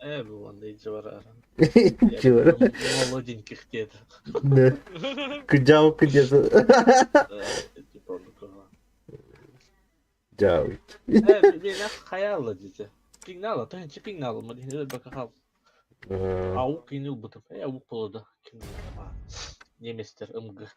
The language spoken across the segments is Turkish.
Bu anda iyice var aran. Чего? Молоденьких где-то. Да. Кыджау кыджасы. Жау. Bir nasıl hayal diye. Pignal, tanıcı pignal mı diye bakal. Avuk inil butum. Avuk buladı. Kim Nemestir ımgı.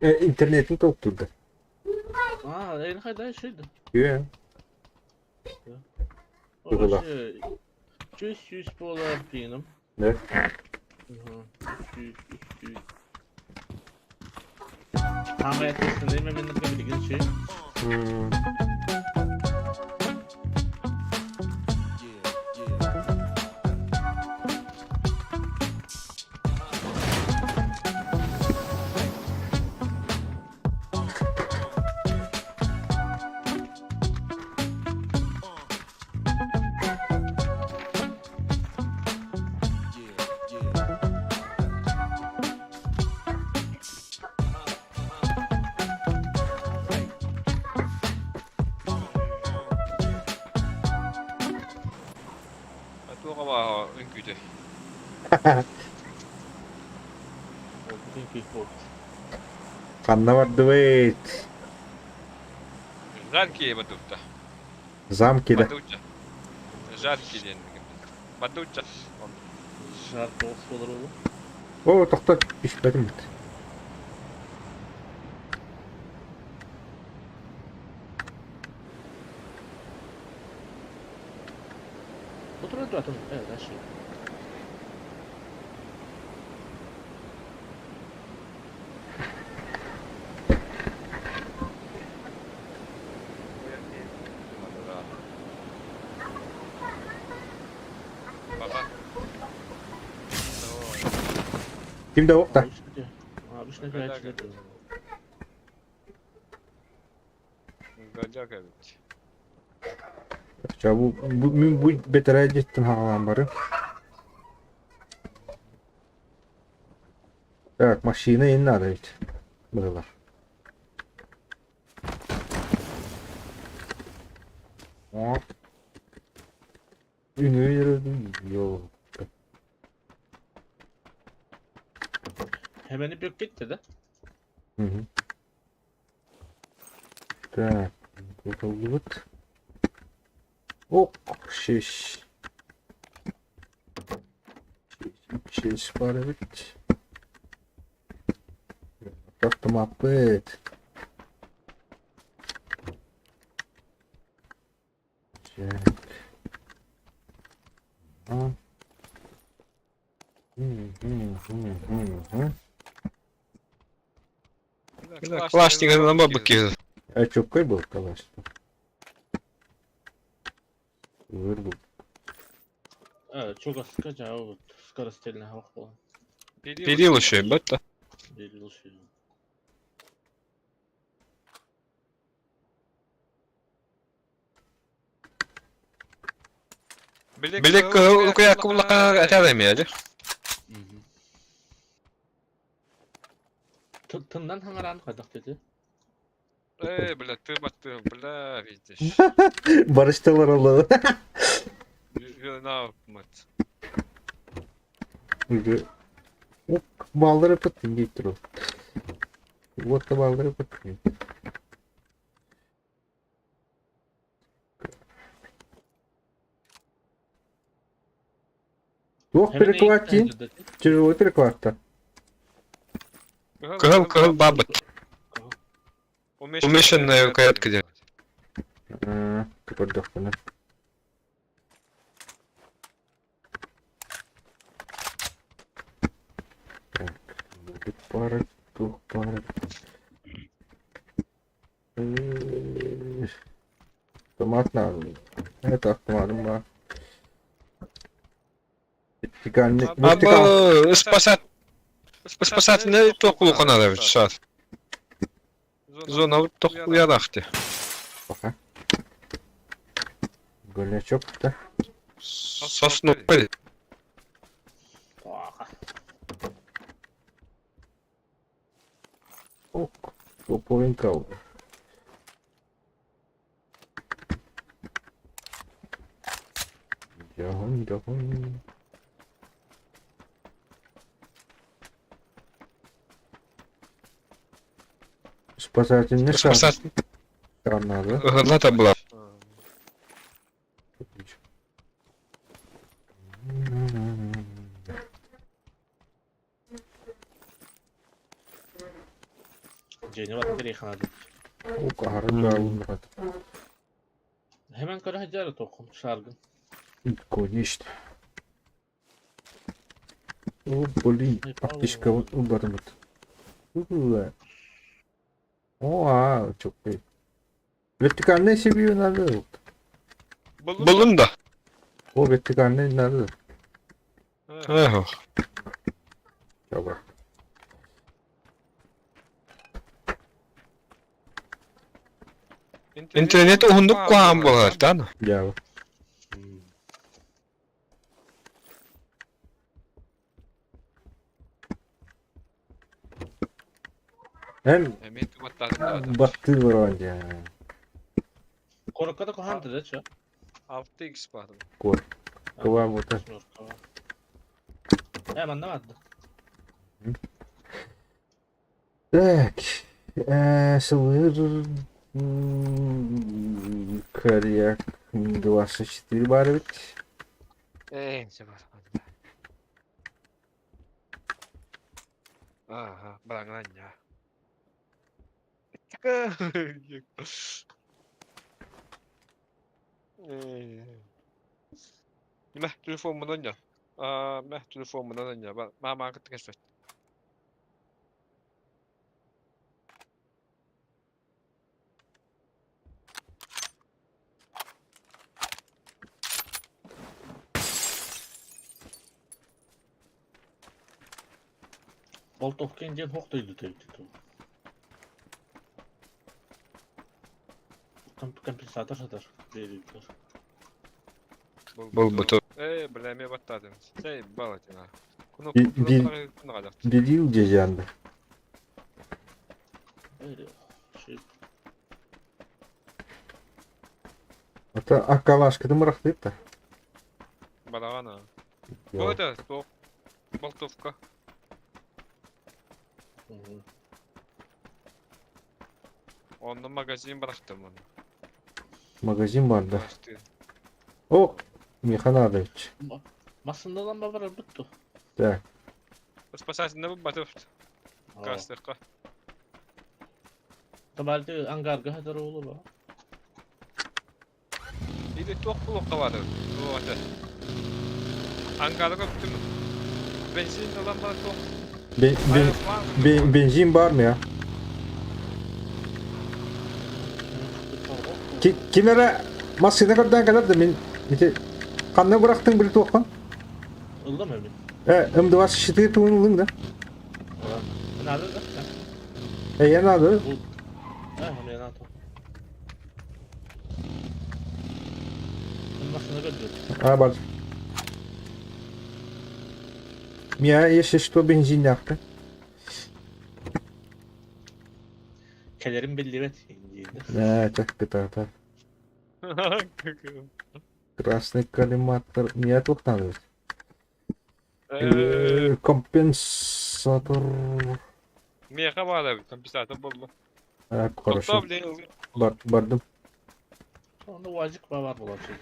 İnternetin topturdu. En hayda şeydi. Ya. Orası 100 dolar pinim. Ne? 100. Ama etmesinde hemen bir bilgi şey. Tuoka vaan on kyte. Kanna vardı wait. Ranki matutta. Zamkide. Matutta. Ranki diyen. Matutta. Şarkı olsun olur oğlum. Oo tohta işledim bit. Otur atın. Evet aşağı. Baba. Kimde o da? Abi şuna kadar çıkarttım. Gajak evet. Ya bu betere gittin havalan barı. Evet, maşina yeni araydı. Buralar. Hop. Ünlü yürüdüm. Yok. Hemen bir gitti de. Hı hı. Так, это вот. О, 6. 6 para bit. Yaptım upgrade. Check. Ha. Klaşnik на бабки. А чё, какой был калаш? Вырвал. Evet çok az sıkacağı o. Skara stiline hava falan. Перил еще, бата. Belli olsun. Bilek ayakkabıla atalamayacak. Tından hangaran kadak dedi. Бля, ты баты, бля, видишь. Barıştılar Allah'ı. Ne yapmat? Оп, балдыры пыттың дейіп тұр ол. Водка балдыры пыттың. Yok перекладки. Тяжелый переклад-то. Кыл бабы. Умешанная каятка делать. Ты поддохнешь. Так, пара, тух, пара. Автомат надо. Это автоматом, да. Абы спасательный тоқлуқы надо сейчас. Zona tok uyanaqtı. Baka. Göle çok da. Sos nokbali. Oha. Ok. Topoyun kaldı. Jahon. Спасательный шар. Спасать Надо. ıhırla da bular. Ceyne bak nereye kanadı. O kaharın dağılımı. Hemen kara hacara tokum şargın. Конечно. О, блин. Аптечка убармыт. О, çok iyi. Vertikalne seviyor nerede? Bulun da. O vertikalne nerede? Eho. Çabuk. İnternet uhunduk kuan bular da. Ya. Hem Emet batladım da. baktı var önce yani. Korkada kohandı da ça. 6x vardı. Kıvam orta. Hemen ne vardı? Так. Сылыр. Коряк. 24 бар бит. Neyse var. Aha, bırak lan ya. Meh, telefonumdan ya. Meh, telefonumdan ya. Ben market keşfet. Boltok kenjen hoktuydu teydi tu. Kompensator satar. Veriyorlar. Bul butu. Bileme batladın. Şey, balatına. Kunu kadar. Bir yıl cecandı. Öyle. Şey. Hatta akkala aşkıdı mırak deyip de. Balağana. Bu Yok. da top. Boltovka. Onda magazin bıraktım onu. Magazin vardı. Bıraktı. O. Mihan Adaviç. Masında lan var bittu. Так. Спасательный bu batırt. Kastıkka. Tabaldi angarga hadar olur o. Bir de çok buluk da vardı. Bu vardı. Ankara'da bütün benzin olan bana çok. Benzin var mı ya? Kimlere maskene kadar da ben işte kanına bıraktın bir tokan. Ildı mı emin? Hem şişti tuğun da. Ne alır da sen? Ya ne Bu. Hem yana to. Masında gördüm. Ha bak. Ya jeszcze что benzin yaktı. Kelerin belli evet. Так. Красный коллиматор. Нет, вот надо. Компенсатор. Meyaka bağlı bir kompisatör buldu. Хорошо. Doktor bile Bardım. Sonunda vacik var bulan şey.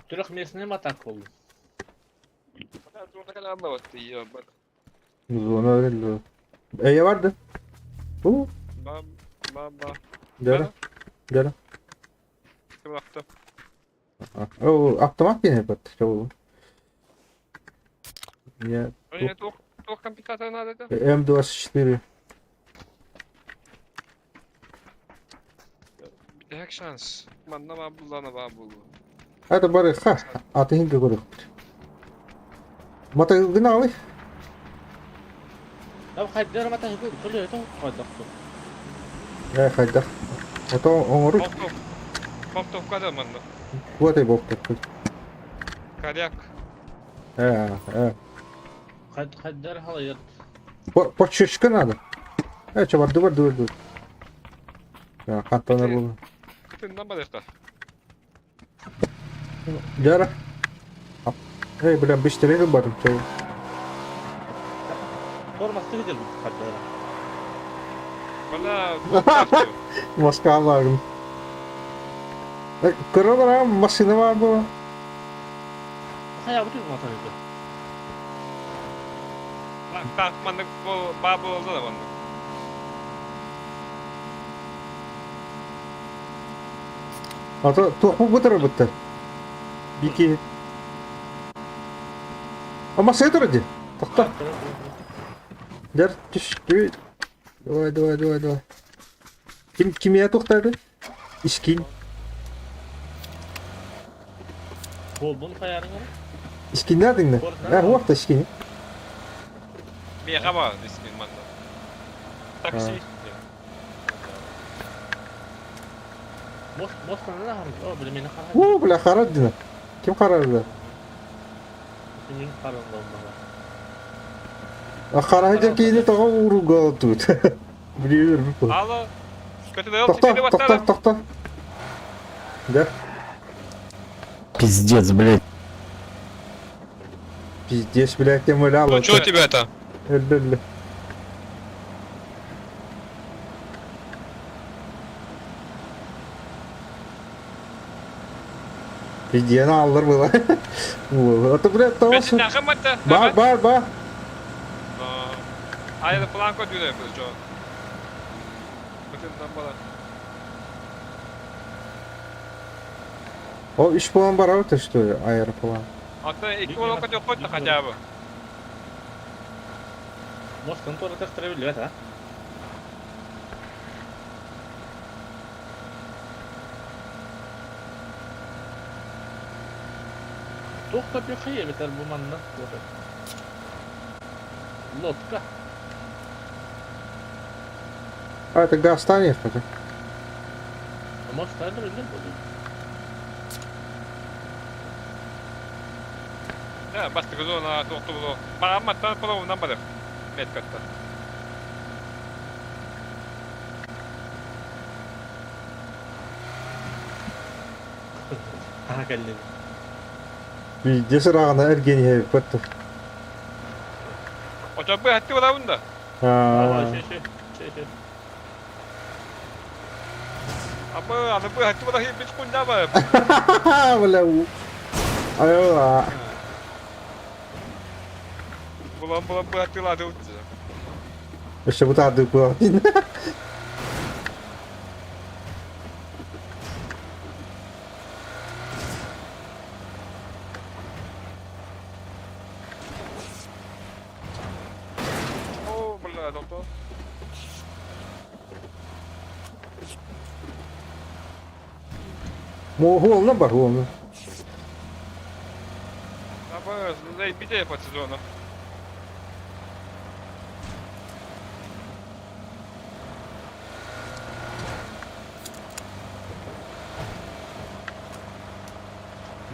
Türk mesne mi atak oldu? Zoruna kadar anlamadı ya bak. Zona öyle. Ya vardı. Bu. Baba. Gel. Bıraktım. O автомат yine yaptı. Çabuk. Ya. Öyle çok kompisatör nerede? M24. Bir tek şans. Bana var bulana var buldu. Hadi bari ha. Atayım da görür. Motosikletini alay. Ya kaydlar mata hukuk kılıyor da kaydak. Hayda. Moto oňoru Tok kadar manda. kuwatay bolup ketdi. Karyak. He. Kaydlar halayır. Почешкан надо. Чабар, dur. Ya, kantalar bu. Kıtından barışta. Jara. Hey, bilen 5 tane barım çay. Sorması gidiyor bu kaydlara. Valla Moskva varım. Kırılır ha, masine var bu. Hayal bütün motosiklet. kalkmandık bu babı oldu da banda. Ata topu bu tarafa bitti. Biki. Ama sen duracı. Takta. Jar düştü. Давай. Kimya toxtadı? İskin. Bunu kayarın ya. İskin nereden de? Ha, o vakta iskin. Bir yaka var ismin banda. Taksi. Bostan ne harbi? O bilimini karar. Oo, bula karar dina. Kim karardı? Kimin kararında olmalı? Kararınca kiyini tağa uğru tut. Biliyorum bu. Allah. Kötü de yol çekildi Тохта. batalım. Да. Пиздец, блядь. Пиздец, блядь, я мылял. Чего тебе это? Öldü. Videonu alır mı lan? Atı блядь, Ben tamam. şimdi akım battı. Бар. Hayır planko diyor yapıyoruz şu an. Kötünden bana. O 3 puan var abi taşıdı ayarı falan. Hatta 2 olan kadar koydu acaba. Bostan sonra taktırabiliyor ha. Tohta bir kıyı biter bu manna. Lotka. А, это газ станет, хотя. Ama staydır öyle mi? Ya bastı kızı ona doktor bu. Bana anlattan para ondan bana. Metkatta. Ha geldi. Bir cesur ağına ergeni hep battı. O çabuk hattı var bunda. Ama Ha. şey. Ama ana bu hattı var hiç kunca var. Bla. Ayo. Bulan bu hattı var diyor. İşte bu tadı bu. Oo bula doktor. Holuna bak holuna. Ama bir de yapacağız onu.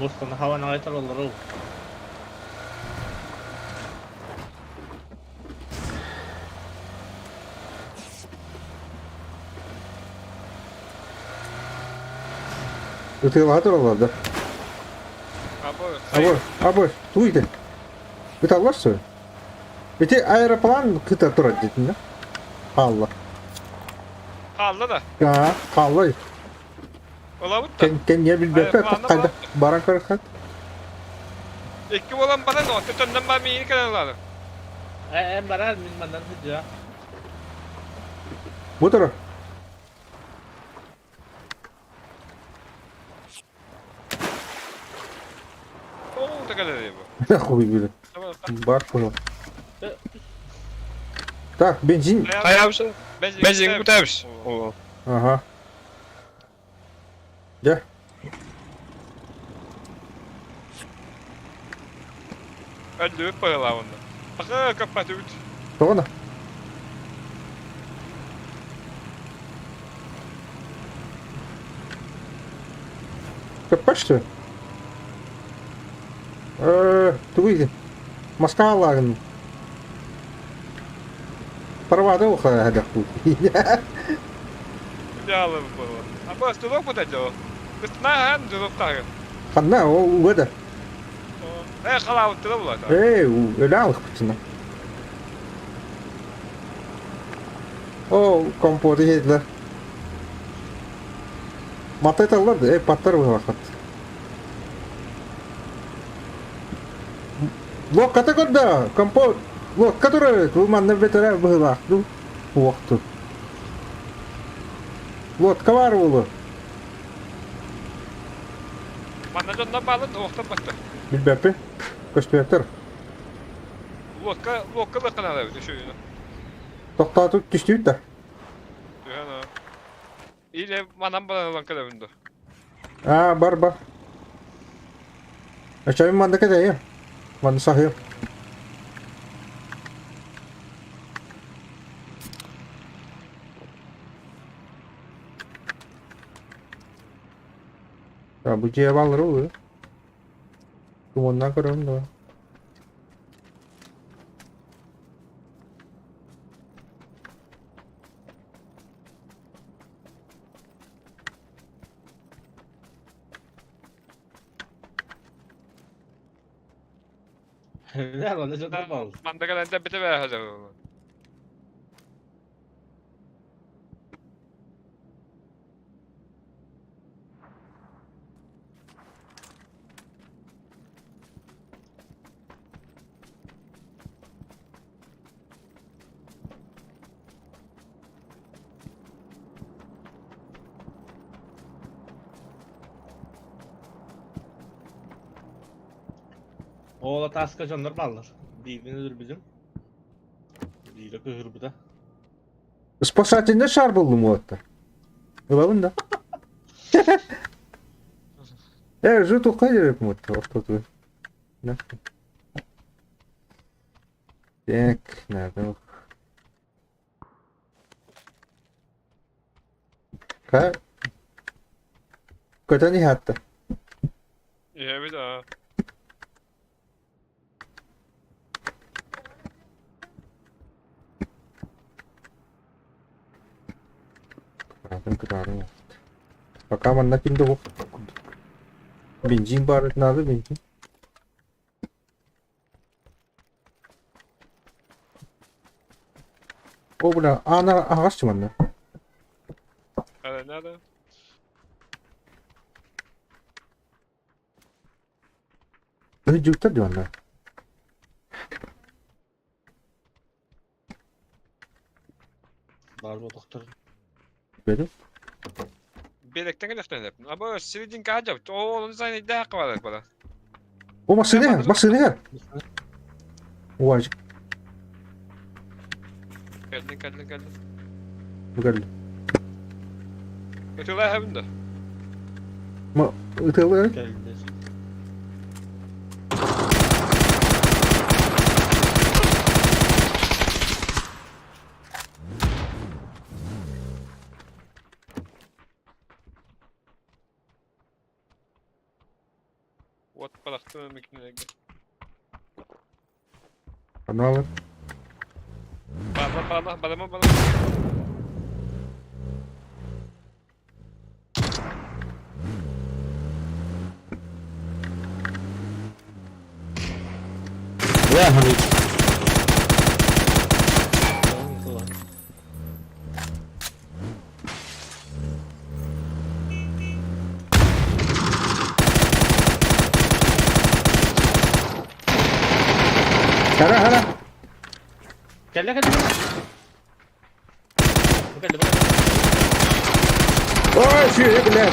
Bostan hava naytar olur o. Öteki vardır oralarda. Abi, duydu. Bir tane varsa. Bir de aeroplan kıta durar dedin ya. Allah. Kaldı da. Ya, kallı. Olamut da. Ken ya bir bepe Aeroplanla kayda. Baran karıkat. İki olan bana da o. Tütünden ben bir yeni kanal aldım. En barar min mandan hıca. Bu taraf. Oo tekrar ediyor bu. Ne koyu böyle. Tamam. Var bunu. Tak, benzin. Hayır Benzin kurtarmış. Oo. Aha. Gel. Öldürüp bağla onu. Bakı kapatı üt. Doğru. Kapıştı. Туйди. Маскалагын. Парвады уха хадак тут. Yağlı bu bağla. Ama stulok bu da jo. Kıstına hem stulok da. Ханна о угада. Kalavut da bu da. Ölалық бутына. О, компоты еділер. Матай таллады, паттар бұғақат. Лок ката көдді, компот. Лок который бұл манна бетері бұғақты. Уақты. Лодка var болу. Bana canına bağlı doğuktan baktı. Bilbeppi. Көспектер. Lokka da kanalı bir şöyle. Тоқтатып түштейді да. Yani. İyle manam bana lan kalavunda. Бар. Açayım manda kadar. Manda sahip. Ya bu cihabanları oluyor. Kumundan kırıyorum da. Ne lan ne canım aldı. Manda kalanda bite ver hazır. Oğla taska canlar ballar. Bilginidir bizim. Değil kıhır bu da. Спасательный шар был ему это. Главное, да. Жуту ходили ему это. Что-то. Да. Так, надо. Как? Куда не хатта? İyi bir daha. Kıdarım. Пока man nakinde bu. Benzin var, nerede benzin? O buna ana ağaç mı anne? Nerede? Öncükte diyor anne. Var bu doktor. Benim. Belekten geleften hep. Ama sividin kaçap. O onun sayını daha kavalar bana. O masını her. O acık. Geldin. Bu geldi. Ötüler hem de. Ma ıtılı. Geldi. Ot bıraktım makineye. Ne var? Bana. Ya hani. Hara. Gel. Bu geldi. Oy şu bile.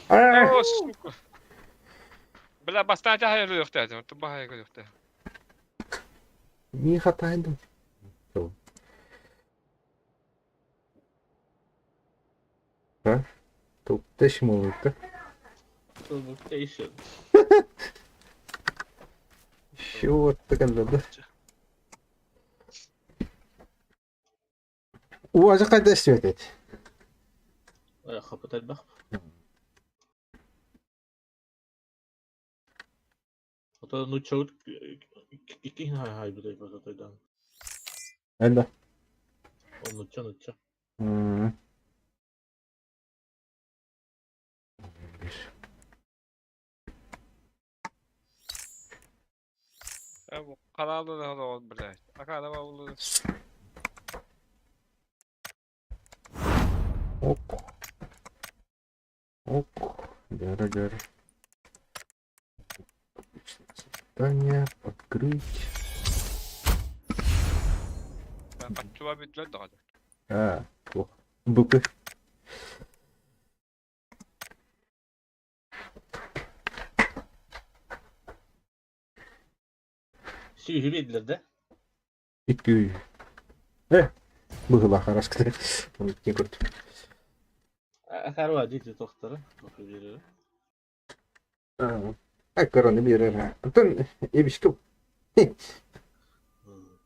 Ay. Oo, suka. Bela bastante hayırlı yok dedim. Tıbba hayırlı yok dedim. Niye hataydım? Tamam. Ha? Top teşim olurdu. Çabuk değişiyor. Şu orta kaldı. O acı kayda istiyor dedi. Kapı tel bak. Hatta nu çabuk iki hay bir de bak hatta. Ben de. Unutça. Hmm. Ya bu kararlı da oldu bile. Akada var buldu. Ok. Ok. Гора. Здание открыть. Ben kaçtılar bittiler de hadi. А, плохо. Буквы. Şey hübediler de. Икю. Было хорошо. Не круто. Akar var dedi doktora. Doktor veriyor. Корона бирера. Антон, ебишком.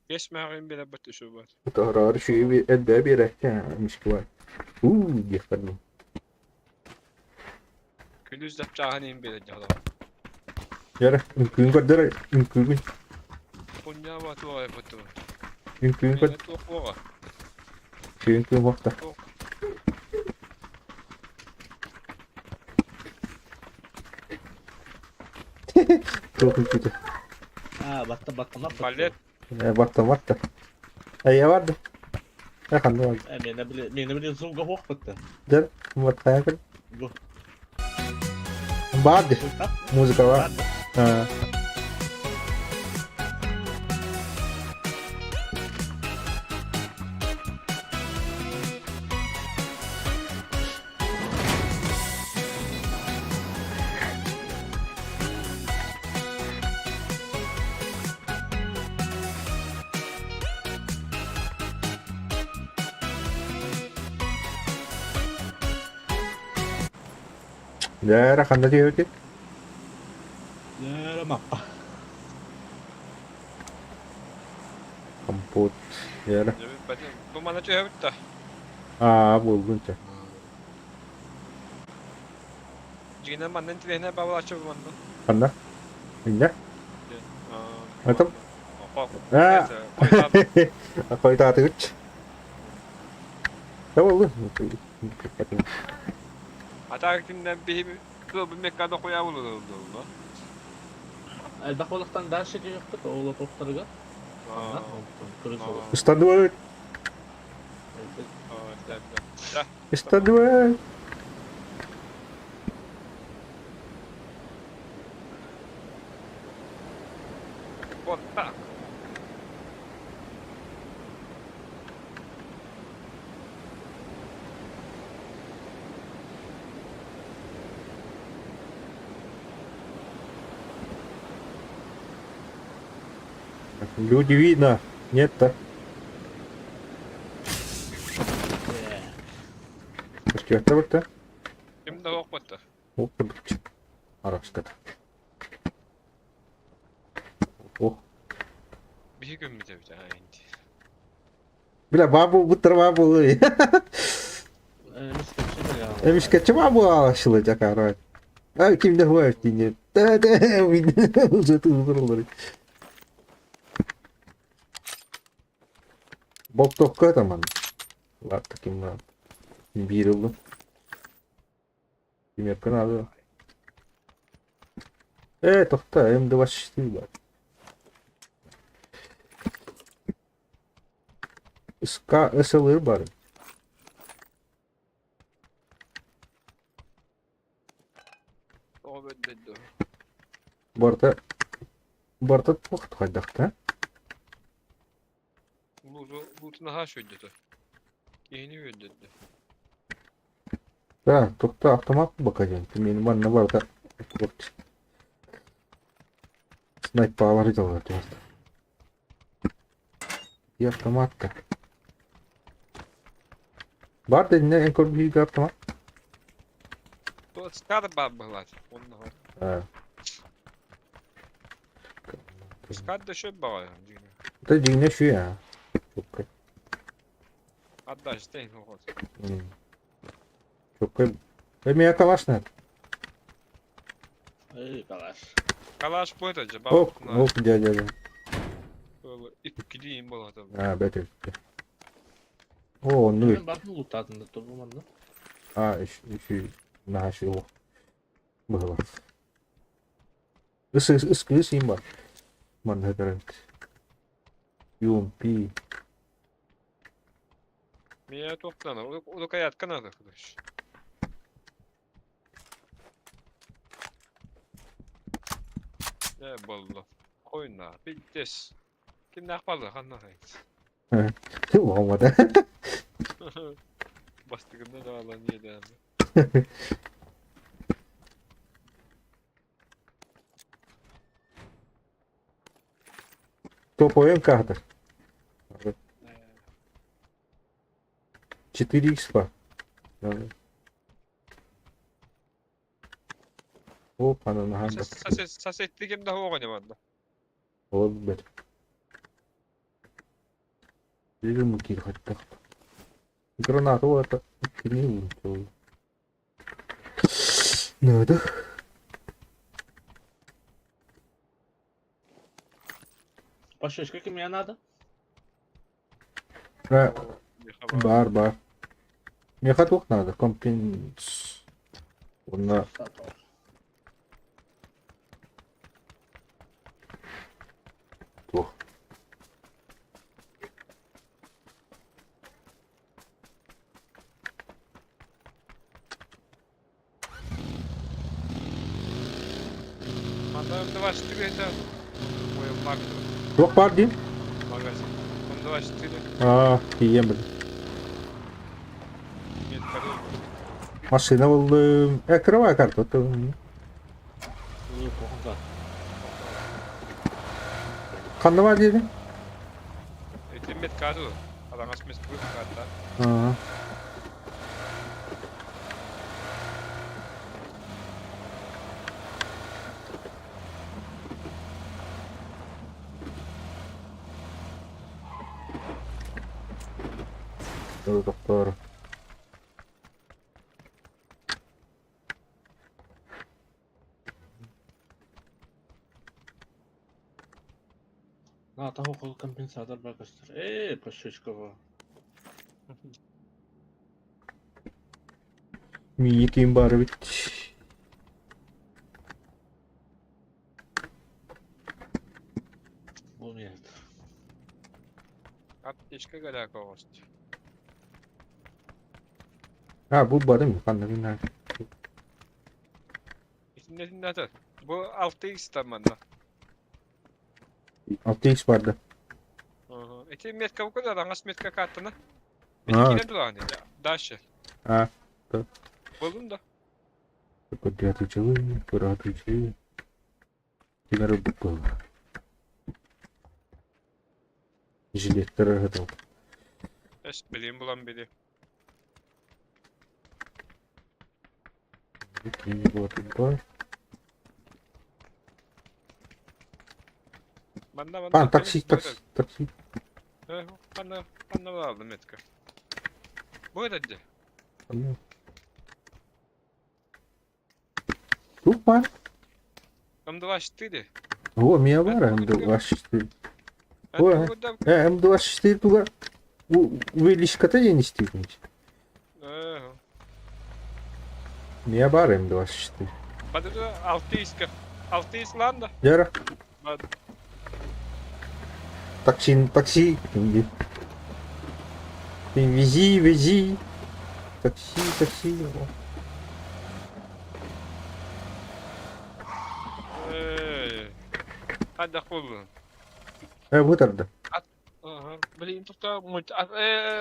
Geçmeyen bile bitti şu var. Тохрар шуй би эдбэ бирэ. Мишква. Дихтарно. Külüz yapacağını bile canım. Яра, үмкүн көрдөр. Үмкүн. Konya var tuğa yapıttı. Үмкүн көр. Tuğa tuğa. Үмкүн вакта. Çok kötü. Battı. Balet. Battı. Ya vardı. Ya kandı vardı. Mene bile zunga hok battı. Gel. Battı kan. Bu. Vardı. Müzik var. Ha. Ya rakanda diyor ki. Ya mappa. Kamput. Ya. Bu bana tuğa bitti. Aa buldun sen. Cine benden trene bağlı açıp bana. Kanda. İnce. Atım. Hop. Ha. Koy tahtı güç. Tamam oldu. Ataktinden bir mekkada koya bulurdu. Elbakbalıktan daha şey yoktu da oğla doktora. İstanbul. İstanbul. Kontak. Люди видно. Нет-то. Что это вот-то? Şimdi hok bitti. О, блин. Арабская. О. Bir gün mü de bir daha indi. Бля, бабу, бутер бабу. Эмишкачы бабу алышылы жакары. А кимде хуай дейне. Да, уже тузурлар. Боктокка таман. Var takım var. Bir yıldım. Kim yakın abi. Tokta hem de baş değil var. Iska ısılır bari. O beddeldi. Bu arada çok kaydıkta. Bu ha şöyle. Yeni öldürdü. Da tokta avtomat mı bakacaksın? Benim anne var da. Sniper var da var. Bir avtomat da. Var dediğinde en kor büyük avtomat. Bu çıkar babbalar. Onlar var. Ha. Skadda şöp bağırıyor. Da dine şu ya. Çok kay. Hatta işte o kadar. Çok kay. Hem ya kalaş ne? Ey kalaş. Kalaş boyut acaba. Hop hop gel. Böyle ip gideyim bu adam. Ha beter. Oo nur. Ben bakın kurtardın da durmamanda. Ha şu naşı o. Bahwa. Iskı sim var. Manhattan. Yumpi. Niye toplanır? O da kayatkan arkadaş. Ne bollu. Koyunlar. Bittis. Kim ne yapalım? Kanlar. Olmadı. Bastığında da alan yedi abi. Top oyun kartı. 4x var. Hop ananı hangi? Sasetli kim daha oynamadı. Olabilir. Bir mungkin hatta. Granat o ata. Ini muncul. Nada. Başka kim yanada? Ha, бар. Меха двух надо. Компенс. Ona двух. Manda два штыка это мой маг. Двух бар değil. Магазин. Он два штыка. Aa, yiyeyim ben. Нет, короче. Машина buldum. Открывай карту. İyi kokunda. Kanlı var dedi. Это медкаду. Adam açmış kılıç kartlar. Aa. Doktor. Надо около компенсатор багастер. Пашечкова. Мииким бар бит. Olmayacak. At işke kadar kovaştı. Ha bu var değil mi? Kanlı günler. İçinde atar. Bu 6x tamamda. 6x vardı. Эти метка bu kadar angas metka kartına. Ha. Yine duran ya. Daşı. Ha. Buldum da. Подъятый. Тебя рыбу. Жилеттері готов. Eş bileyim bulan biri. Banda Ha taksi. Banda aldım metka. Bu ödedi. Тут бар. Там 24. О, меня бар М24. Ой. М24 туга увеличката не стигнуть. Меня бар М24. Bada da 6x. 6x lan da. Яра. Bada. Такси. Вези. Такси. Hadi kullan. Вытарда. Блин, тут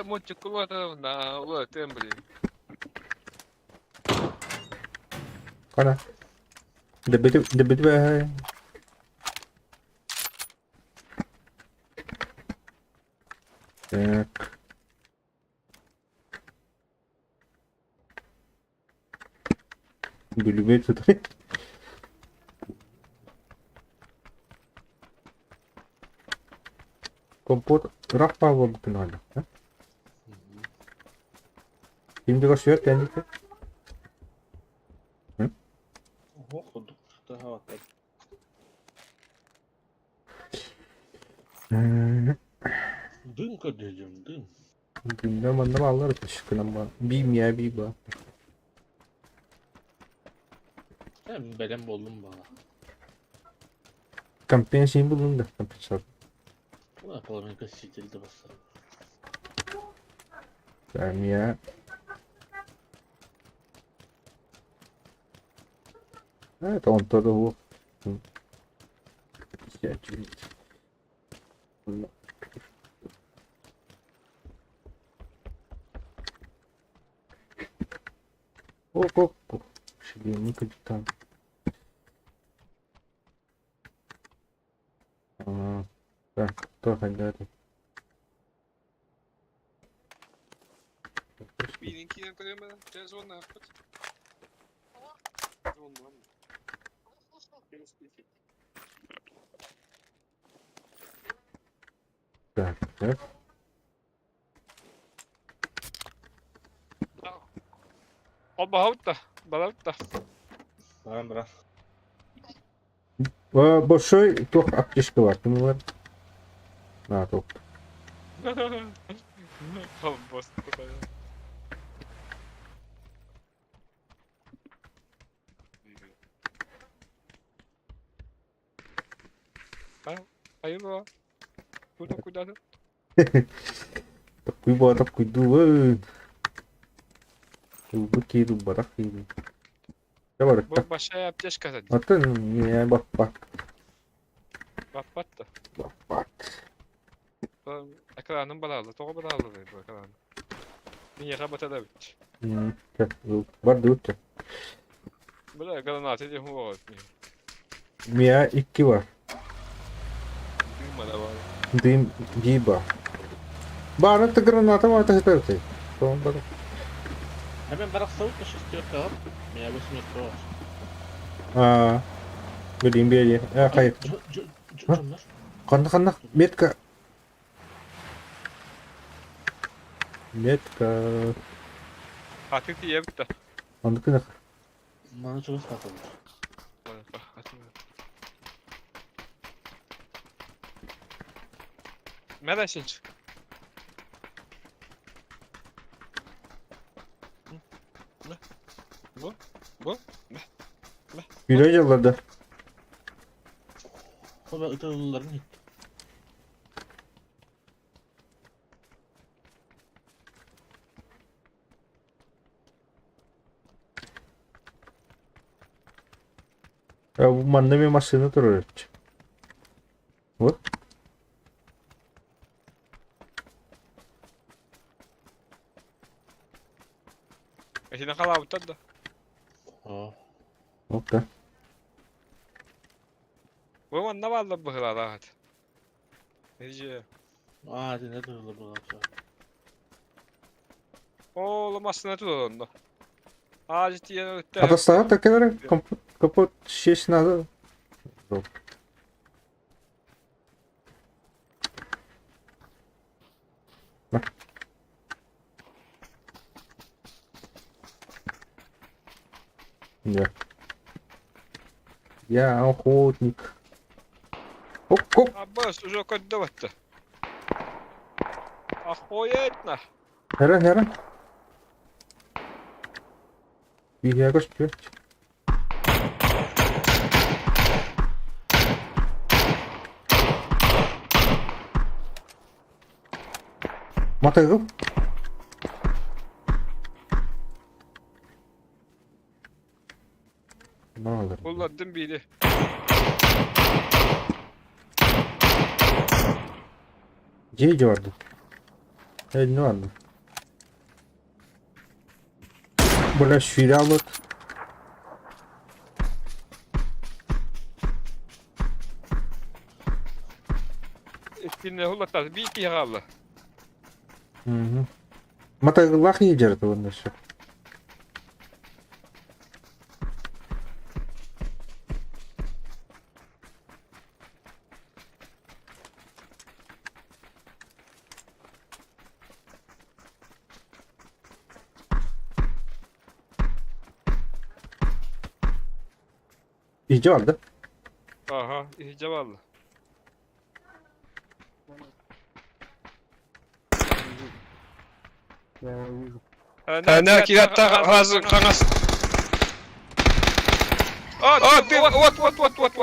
мультикулатор на вот блин. Ana. Debit be. Так. Гулюбей тут. Kompot rafa bu bütün hala. Şimdi koşuyor kendisi. Okuduk. Daha bakalım. Dün kadar dün. Gündem anlam alırız aşkına ama. Bilmiyor bir bak. Hem belem buldum bana. Kampen şeyin bulundu. Kampen şarkı. Bu yapalım en kötü şekilde basalım. Vermiyor. Evet, on da bu. Hop. Şimdi mi kıcıktan? Dur hadi. Benimkine koyamadım. Telefonla yaptık. Ondan mı? Evet. Oba havutta. Balavutta. Bana bırak. Большой тох аптечка var. Kim var? Ha, top. Bastı kafaya. Hayırlı o. Burada cuidado. Так cuidado. Bakayım bırakayım. Ne var? Bu başa yapacağız kazandı. Atın ya bak. Battı. Bak. Ekranın balalı. Toğa balalı bu ekranın. Niye kabata da bitti. Var da uçta. Böyle granat ediyor mu var? Mia 2 var. Bilmem ne var. Дым гиба. Бана ты граната мата хитарты. Tamam bak. Hemen bırak savuk da şişti yok. Ya bu sınıf var. Aa. Bileyim bir yere. Hayır. Canlar. Kandak. Metka. Metka. Artık diye bitti. Kandak ne? Bana çok sıkıntı. Nereden çık? Bu? Viraj yolladı. O ben ıtırlıların gitti. Ya bu mandemi masasını duruyor. Bu? Eşine kala avutlar da. Aa. Okey. Bu man ne var bu kadar rahat. Nece? Hadi ne durdu bu akşam. Oğlum aslında tut onda. Ağacı diye ötte. Atastağı takılarak kaput şişesini aldı. Yok. Bak. Я охотник. Оп. Abbas уже koddavattu. Охуетно. Herren. Bir yere koşuyor. Matayım. Ne olur? Kullandım biri. Gece vardı. Ne vardı? Böyle şiralık. Eskine hullatar bir iki yaralı. Matayılak yiyeceğiz bunlar şu. İyice vardı. Aha, iyice vallahi. Ne hakikat hazır kanas.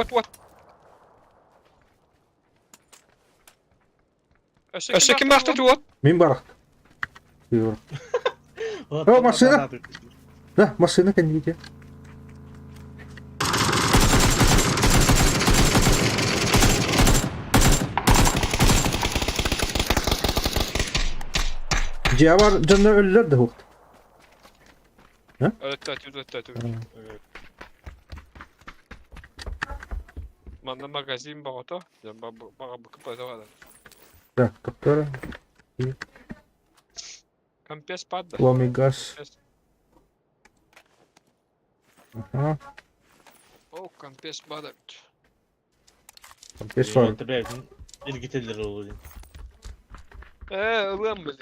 What. Eşekim baktı tuvat. Min bıraktı. Diyorum. Ya, masaya. Nah, masaya kan gidiyor. Cihavar canına ölüler de hukuk. Evet. Manda magazin bağıta. Ya bana bakıp öyle. Da, kaptara. Kampes padda. O amigas. Aha. O kampes padda. Pes var. Tabii evin ilgiteleri oluyor. Ulan böyle.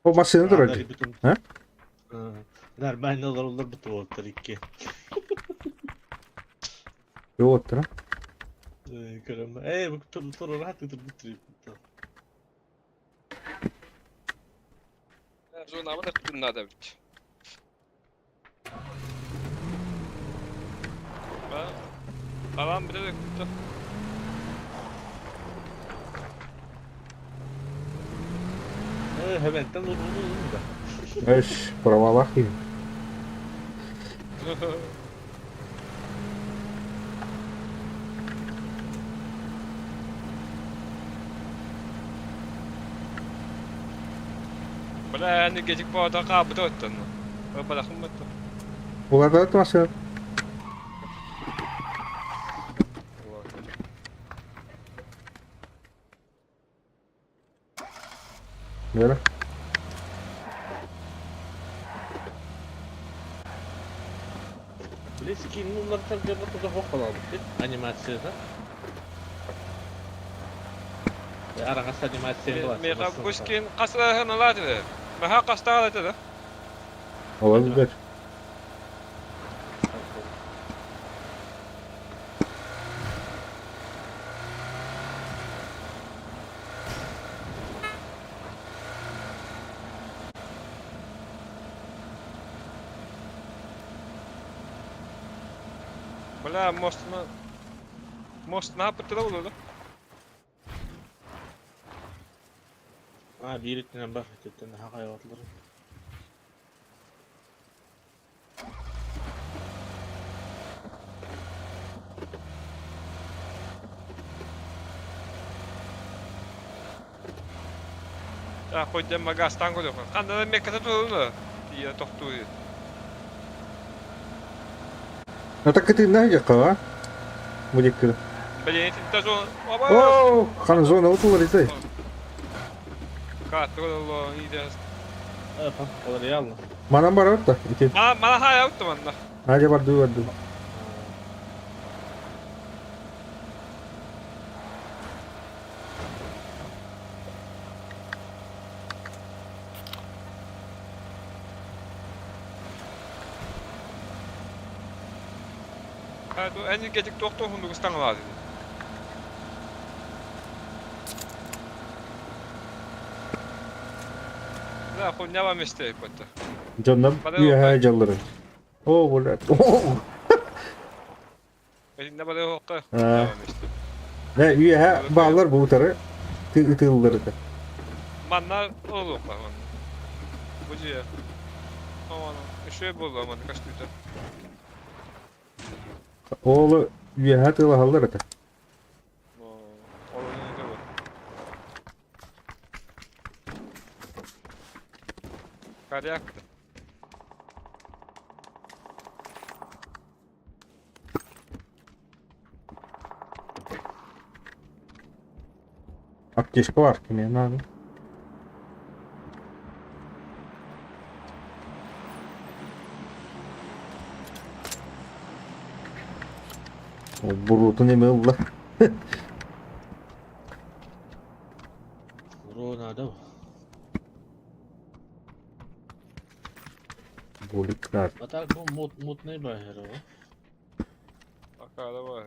O masaya dur hadi. Ha? Нормально olur bu tuvaletler iki. Yok otur ha. Körüm. Bu tur rahat bitireyim. Zona mı da kutunda da bit. Alan bir de kuttu. Hemen olur da. Eş, prova bakayım. Bala yani gecik bu arada kabı da öttün mü? Bala kımmetli. Bu kadar da masaya. Böyle. Близкие, ну, на самом деле, это около анимацияда. Arası animasyon var. Mega Buskin kasra hanalardı. Maha kastağladı da. Olabilir. Bala most ne yaptı da oldu? Ha bir itinen bak etten ha hayatları. Ya koydum magastan koydum. Kandan mekkata doğru. Diye toktu. Nata ketindah aja kah? Mujik kira. Beli tinta zo. Baba. Oh, kan zona otur itu. Katro ide. Apa? Olur ya Allah. Mana barat da? Itu. Mana haya uttu manna. Aja bardu. Hadi en gecik doktor Hindistan var. Ya kon devam işte patta. Canım iya hajaları. Oh, bulat. Oh. Elinde böyle hokka. Ha. Devam işte. Ne iya ha bağlar bu tarı. Tığları da. Manlar olur bak man. Bu diye. Aman. Şöyle bol aman kaç tüyde. Oğlu iya ha tığla halları da. Olur ne var. Karyak. Keşke var ki ne abi. O burutu neme ulan. Bro nerede bu? Bolikler. Atak bu mod ne bayar o? Akada var.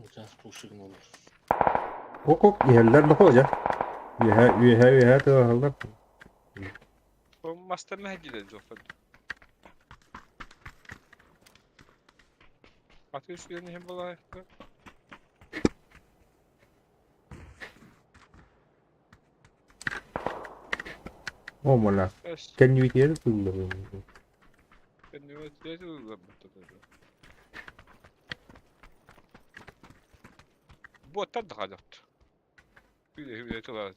Uçak puşum olur. Ok yerler de hoca. Üye de hallar. Bu master ne gidiyor zaten. Atış yerini hem bala. O mola. Eş. Can you hear it? Ulan. Ben de öyle diyorum. Bu atar da kalıyor. Hüye tular.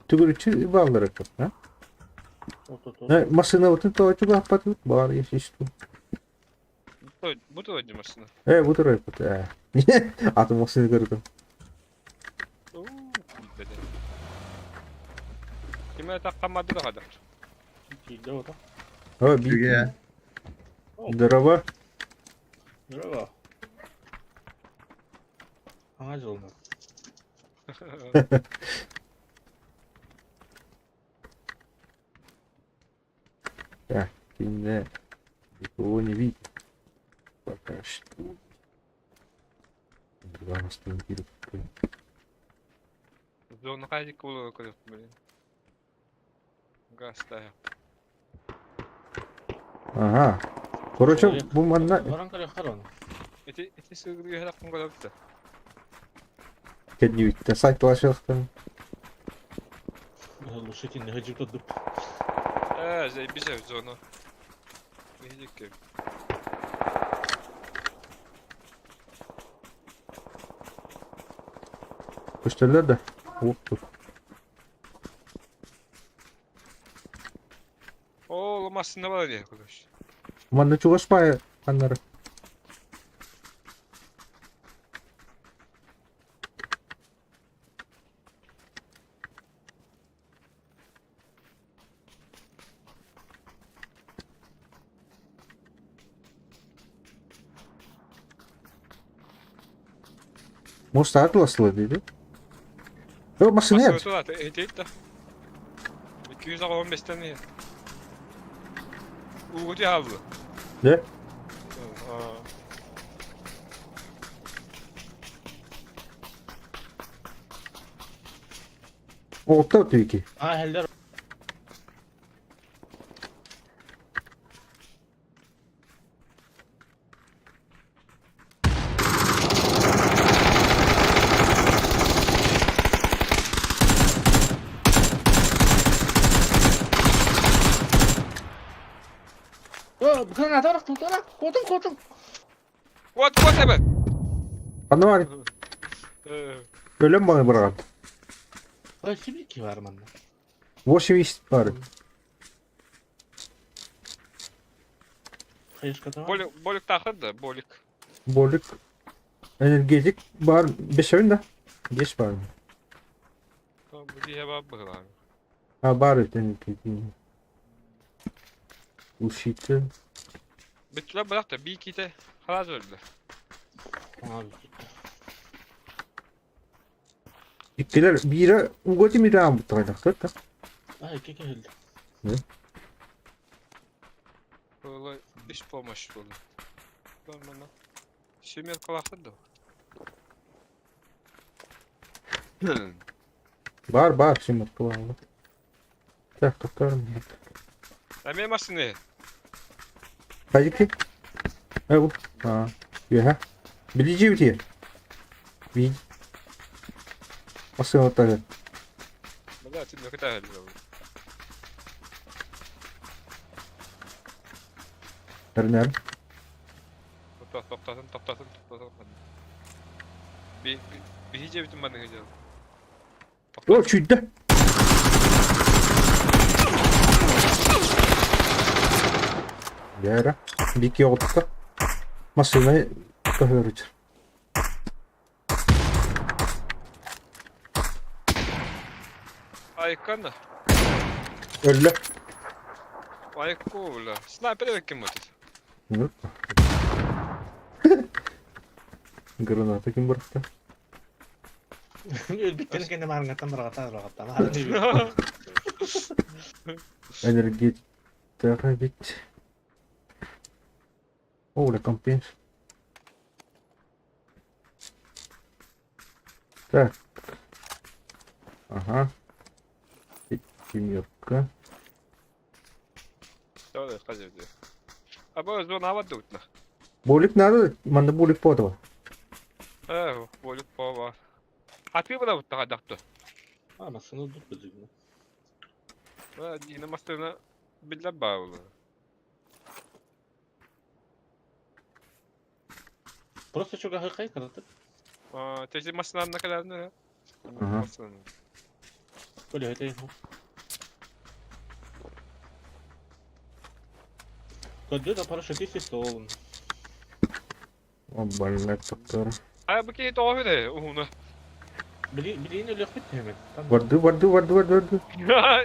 Tugurı bağlara kap ha. Ot. Ne masına otun toçu kapat bari işte. Bu da acımasın. Bu da repot. Atı masını kırdım. Oo, beden. Kime takamadı da kadar. Gide o da. Ha bir Dünya. drava. Merhaba. Ağaç olmaz. Şimdi никого не видит. Пока что. Два настроения. Zonu kaydık kulu koyup böyle. Gasta yap. Ага. Короче, bu manna Varan kare karan. Eti sığırıyor her akım kadar da. kendi bitti. Saytlaşıktım. Luşetin ne hacı tutup. Bir şey zonu. Neydik ki? Kuşlarlar da. Hoptu. Oğlum aslında var ya arkadaş. Manna çok spaya kanları. Most atlaslı dedi. Yok masını yap. Masrafı var. Ehliyet de. 215 tane ya. Uğurcu havlu. Ne? Aa. Olta atıyor ki. Ha heller. Bu kan atarak tutarak kodum. What hemen? Bana var. Öyle mi bana bırakalım? Ay şimdi ki var bende. Boş evi var. Hayır kata var. Bolik takır da bolik. Bolluk. Energetik var. 5 evin de. Geç var mı? Bu diye bak bakalım. Ha var energetik. Bu şitte. Bütçüler bırak da bir iki de haraz öldü. Abi. Diktiler bir yere ugoti mi rahat tutacaklar da. Ay keke heldi. Böyle iş bulmuş bunu. Ben bana. Şimdi kalakır da. Var şimdi kulağımda. Tak tutarım. Ben benim aslında. Hadi ki. Bu. Ha. Ya. Bilici bitiyor. Bir. Asıl otarı. Ben de ne kadar helal oldu. Nereden? Toptasın. Bir hiç bütün bana geliyor. O çüydü. Yara. Dik yoktu. Masayı kahırıcı. Ayıkkan da. Öyle. Ayık oğla. Sniper evet kim motor? Hı. Granata kim bıraktı? Bittiğini kendi marangatan bırakatan. Energi terabit. Oh, udah campaign. Tak. Aha. Kim yok ka? Doğru kaç ediyor. Abi o zaman hava da utla. Bolik nerede? Manda bolik po to. Bolluk bu var. Atıyor bu da utla kadaktı. Anasını dur bacıkını. Yine masterına billah bağlı. Просто çok ahıkayı kırdık. Teşekkür masterına ne kadar ne? Aha. Böyle öyle yok. Kadıyor da paraşütü istiyor oğlum. Oh, banyak dokter. Ay bu ki doğru de onu. Bileğin öyle yok bitti hemen. Tamam. Waduh.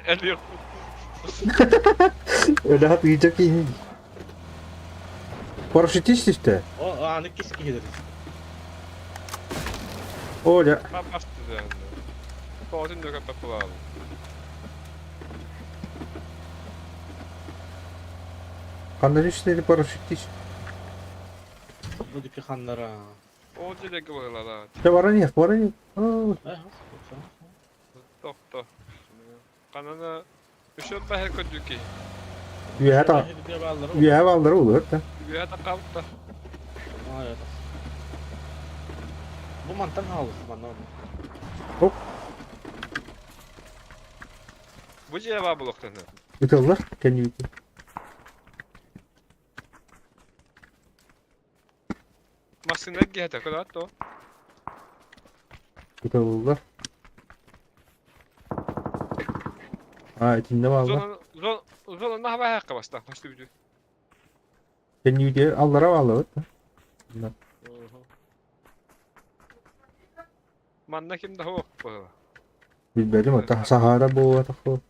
El yok. Udah yiyecek ini. Paraşütist işte. O anı keski gelir. Oh ya. Ben bastı yani. Doğru da kapat bağlı. Kanların üstüne paraşütist. Bu dipi kanlara. O direkt bağlı la. Ya var ya. Oh. Doktor. Kanana üşüp her kötü ki. Ya da. Ya valları olur da. Bir hata kalktı. Evet. Bu mantar halısı bana onu. Hop. Bu cevabı bloktan. Biterler. Kendi bitir. Masına gihete kadar to. Biterler. Ha, içinde valla. Zon ne hava hakkı bastı. Başta bir. Kendi bitir. Allara valla. Manna kim daha ok bu. Bilmedim hatta Sahara bu atako.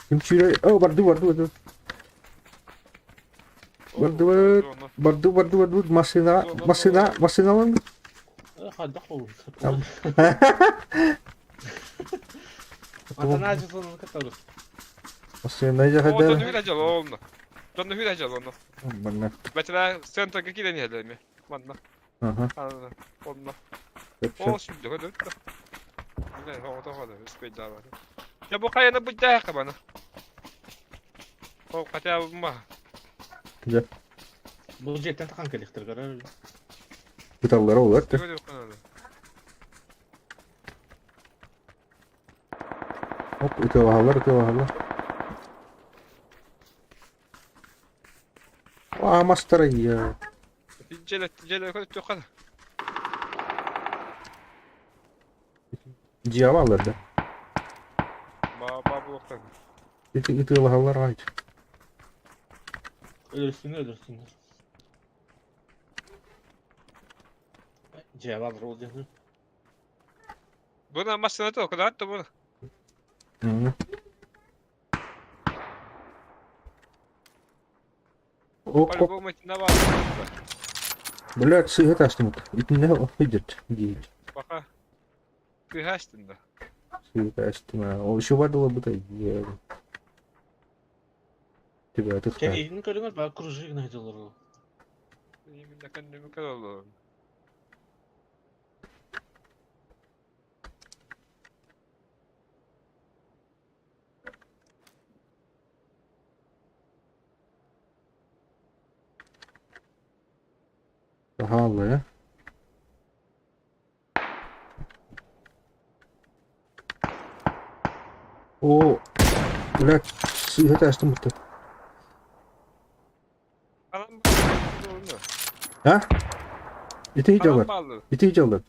Kim şuraya? Oh, bardu. Bardu. Masih nalan. Hadi oğlum. Tamam. Ata acı sonunu katarız. Masih naja O da hada. hüle acaba oldu. Donu hüle acaba onu. Benar. Mesela sen takı giden yerler mi? Manna. Aha. Anladım. Onunla. Çok. O şimdi hadi. Ne o da hadi. Üspeyda var. Ya bu kayana bu dayak bana. O katya bu ma. Güzel. Bu jetten takan keliktir karar. Biterler olur. Böyle yok kanalı. Hop, itu bahalar. Wah, master ya. Cele koyduk yok kadar. Ciava alırdı. Baba bu oktan. Itu bahalar aç. Ölürsünler. Cevap olacak. Buna masana da o kadar da bunu. Hı. Böyle O bu metin ne var? блядь, сыграть астмут. İçinde o fidget. Giyik. Baka. Kıhaçtın da. Сыграть астма. O şu vardı bu da ya. Тебя ты Sen elini görüyor bak kurucu ne ediyorlar o. İyi de kendimi kalalı. Pahalı ya. O Блядь, это что мы-то? Alan doğru. А? Ити Alan идёт. bağlı. Ити идёт.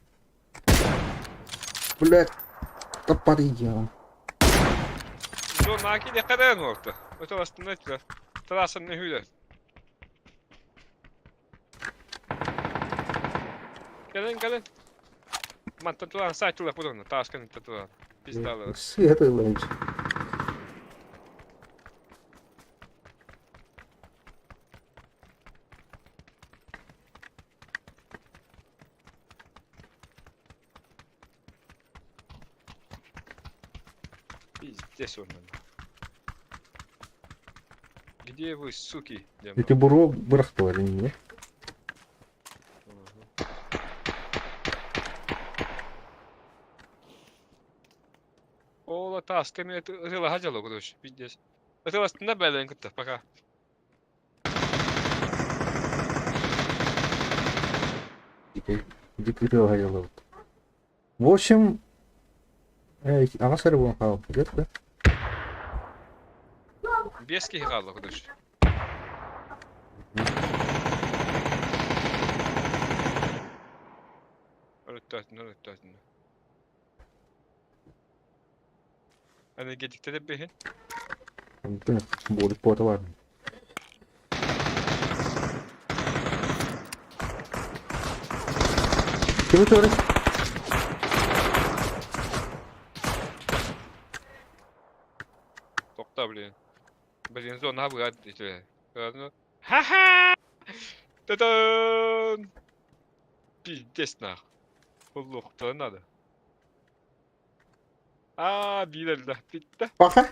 Блядь, топор идёт. Zonaki de kadar orta. Öte aslında etler. Tarasın ne hüle. Gelin. Man tatuan sai tulla pudonna. Taas kan tatuan. Pistää alas. Свет лэнч. Пиздец он. Где вы, суки? Эти буру брахтовали, не? Olla taas kemi sillä hajalla kudos. Piddes. Sellaista näbäleen kutta paka. Дикритил хотел. В общем, ага, сэр, вон хал. Идёт, да? Бески хала kudos. Öğrettin. Hani geciktirip bir hin. Блин, будет пота, ладно. Чего ты? Tokta bilin. Bilin zon ha bu ya işte. Ha! Tadan! Piddes na. Hulluktan adı. Aa, bilalda. Bitti. Пока.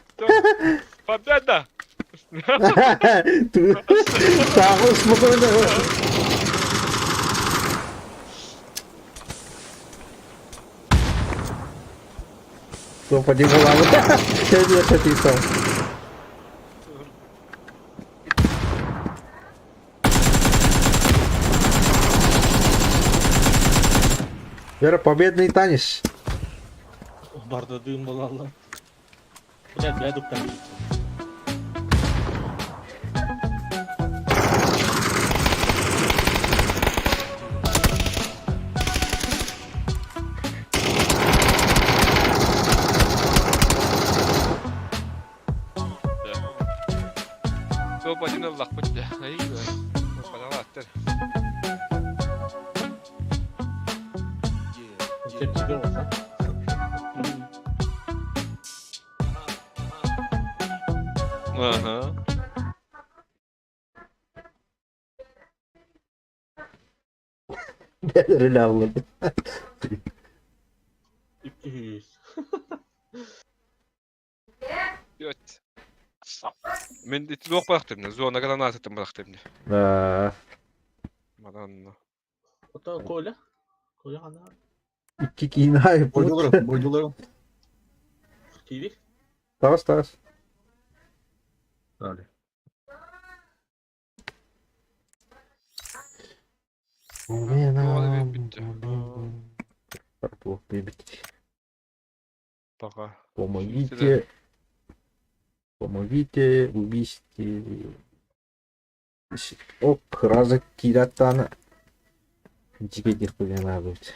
Победа! Так, спокойно. Кто поднимал? Я не хотел. Вера, победный танец. Bardadığım balalım. Блядь, дукtan. Tuo pasin olla mutta ei kyllä. Pada vaatteet. Tepsi de olsa. Aha. Öyle avladı. 200. Evet. Men det låg bıraktım. Zona kadar nasıl bıraktım. Madan. O da koyla. Koyla ana. İki kinayı. Бойдуларım. Kiwi. Тарас. Далі. Пока. Помогите, убийте. Ок, разок кидатана. Теперь не вспоминают.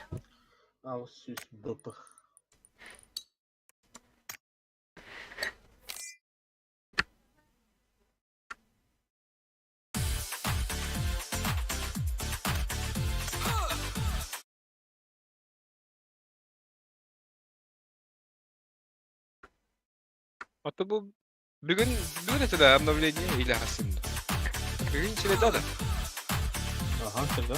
Al süs bıpı. Hatta bu bugün de обновление или aslında. Bugün çile da. Aha şimdi.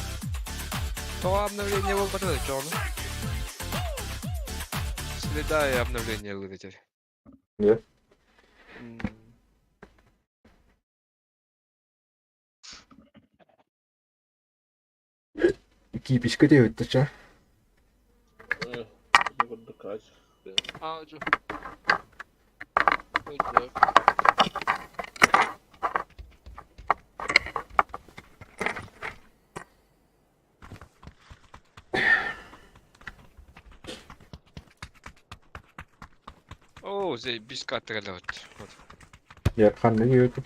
То обновление был потом чёрно. Следа и обновление вылетели. Нет. Кипичка делать-то чё? Burada kaç. Ağacı. Ozey biz katırlar öttü. Yakanda gördüm.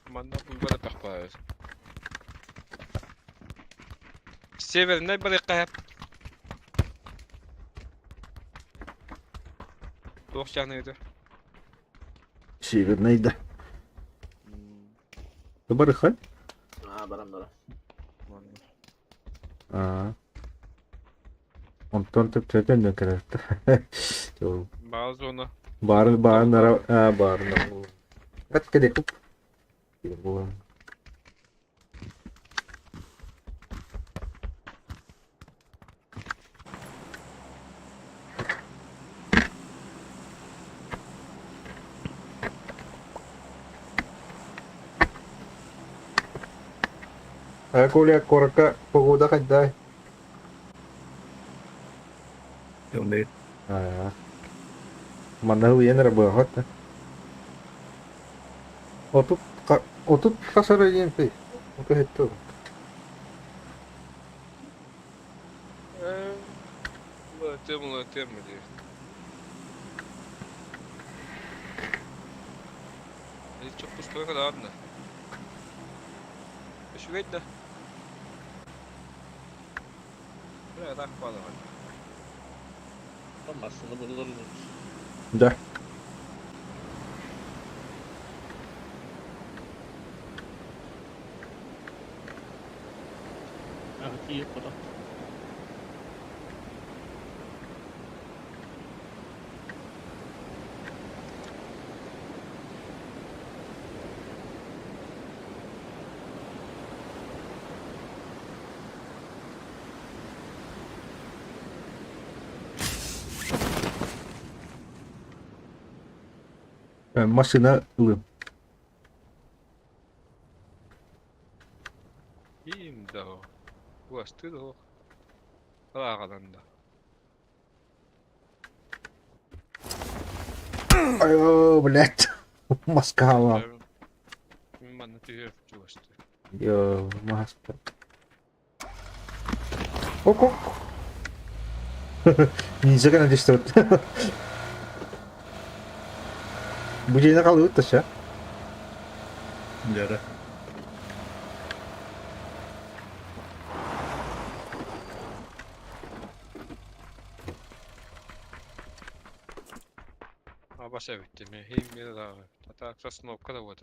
Manda bulbada pahpar. Severine bir hep. Doğuşcanıydı. Şey bir neydi? Barı hal? Baram. Aa. Ondan tep tepten de kereste. Çok. Bazı onu. Bağırın ara bağırın. Kat kede kup. Bu. Aku lihat korka pagoda ka dai. Yung late. Mana hu yana ra hot. Otut kasara yin pe. Oke itu. Mulatım mı diyor. Çok pustuna kadar adına. Şu gayet de. Buraya da akbalı var. Tamam aslında buraları unut. Da. Evet iyi para. Ben maşına ılım. İyiyim de o. Bu astı da o. Ağadan da. Ayo, belet. Mas kawa. Ben bana tüyür şu astı. Yo, mas. Ok. Ninja kan distort. Bu jina kalau utas ya. Jara. Başa bitti mi? Heyim yere daha. Hatta aksasına o kadar var.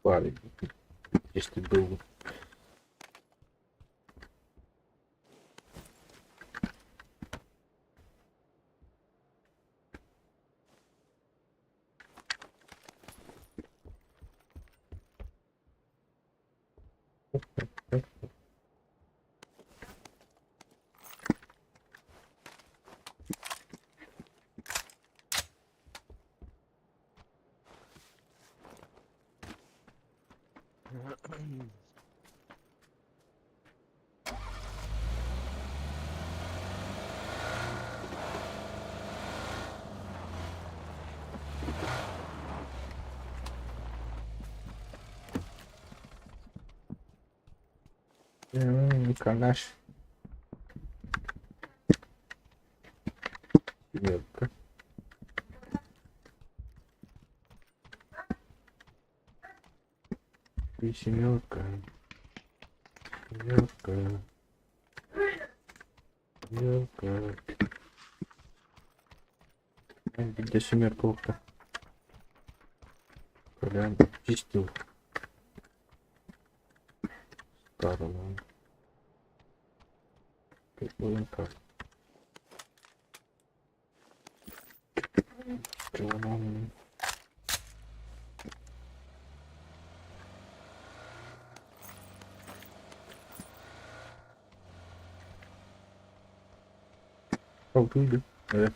Vale. Este был. Kalash. Yok. Вишенёрка. Ёлка. Ёлка. Где семерка? Прям чистил. Старого. Прикольненько. Чего нам? Kalkıydı. Evet.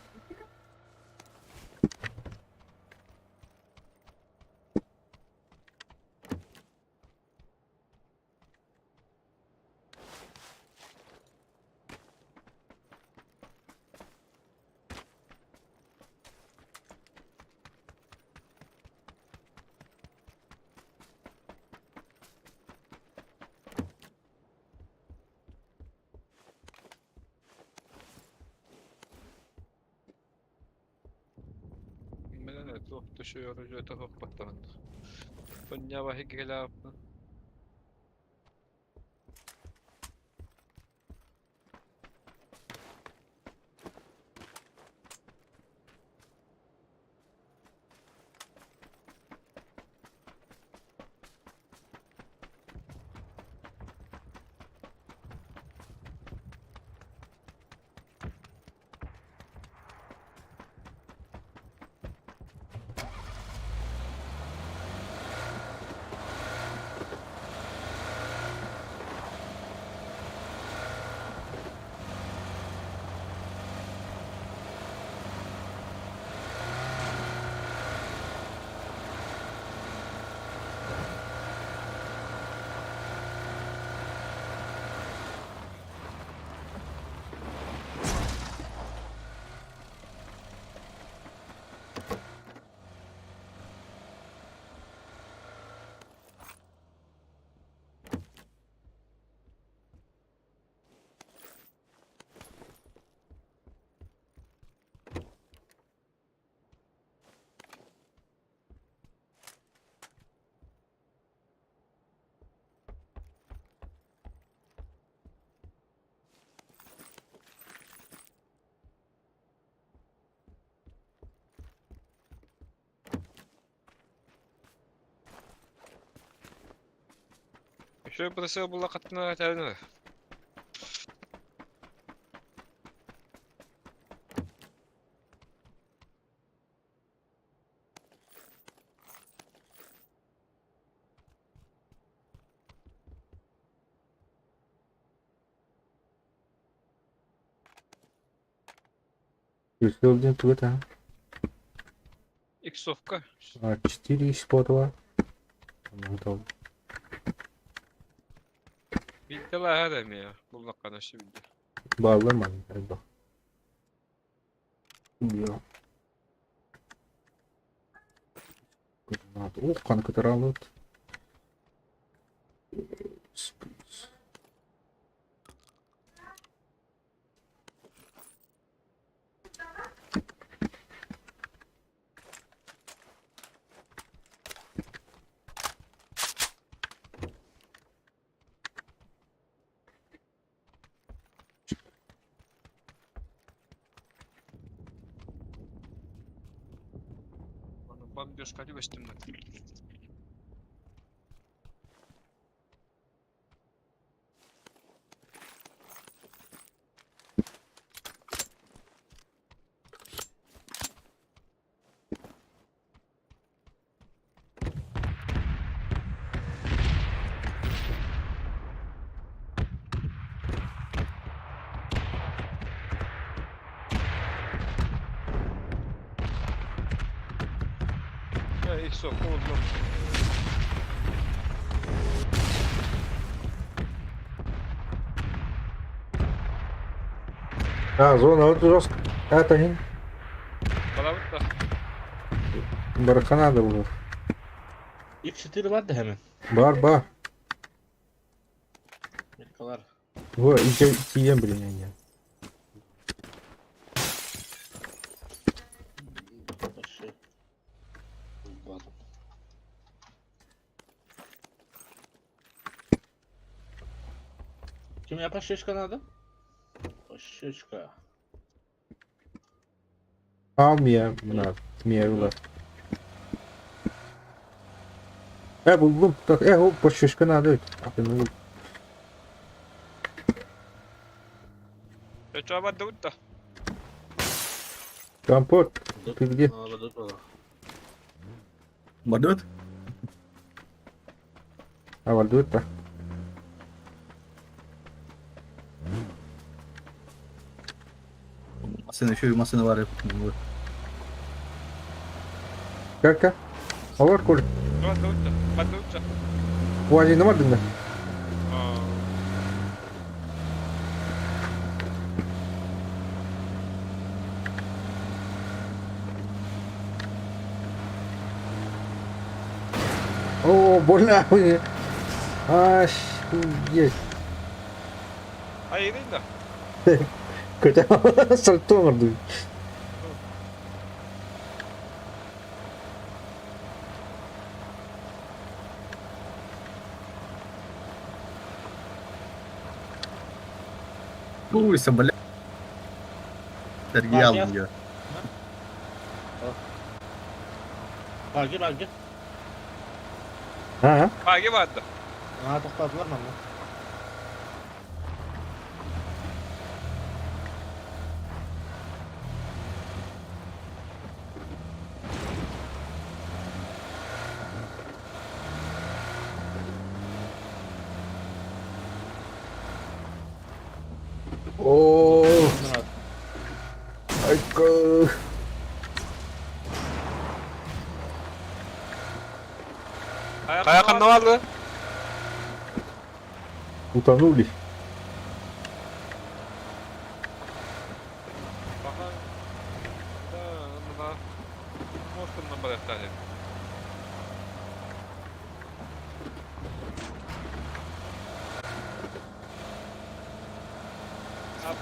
çok düşüyor, öte hop batamın. Dünya vahik gelap. Şöyle burası bulla katına açarını. Юрсилдин тугу там. Иксовка. А 4 испотова. Готово. Bildi la adam ya. Bulla kanaşı bildi. Bağlama hadi bak. Yok. Granat. Oh, kan keterlaluan. Бомбёжка üstümden. Ya Iksov oldum. А, зона вот жестко. Это не Bana bak da. Барахана было. X4 var da hemen. Бар. Amerikalar. Во, идем, блин, я. Şey. Buldum. Kim yapar şişkanı adam? Şişka. Almıyor buna. Miyavlar. Buldum. Так, hop, şişka надо. Aferin. Ya çaba da utta. Компот. Ты где? Бадот? А, вальдует-то. Masın еще и masını var. Как-то? Алар, Коля. Bana da utta. Bana da utta. У Ани нема дында? Aa. О, больно. Аш, есть. Hayır değil de. Хотя сальто морду. Уйся, бля. Sergiyi Bagi aldım ya. Bagi. Ha? Bagi vardı. Aa topladılar mı? Oo, aykı. Kayakan ne vardı? Utanuli. Bakan. Da. Mostundan bıraktı.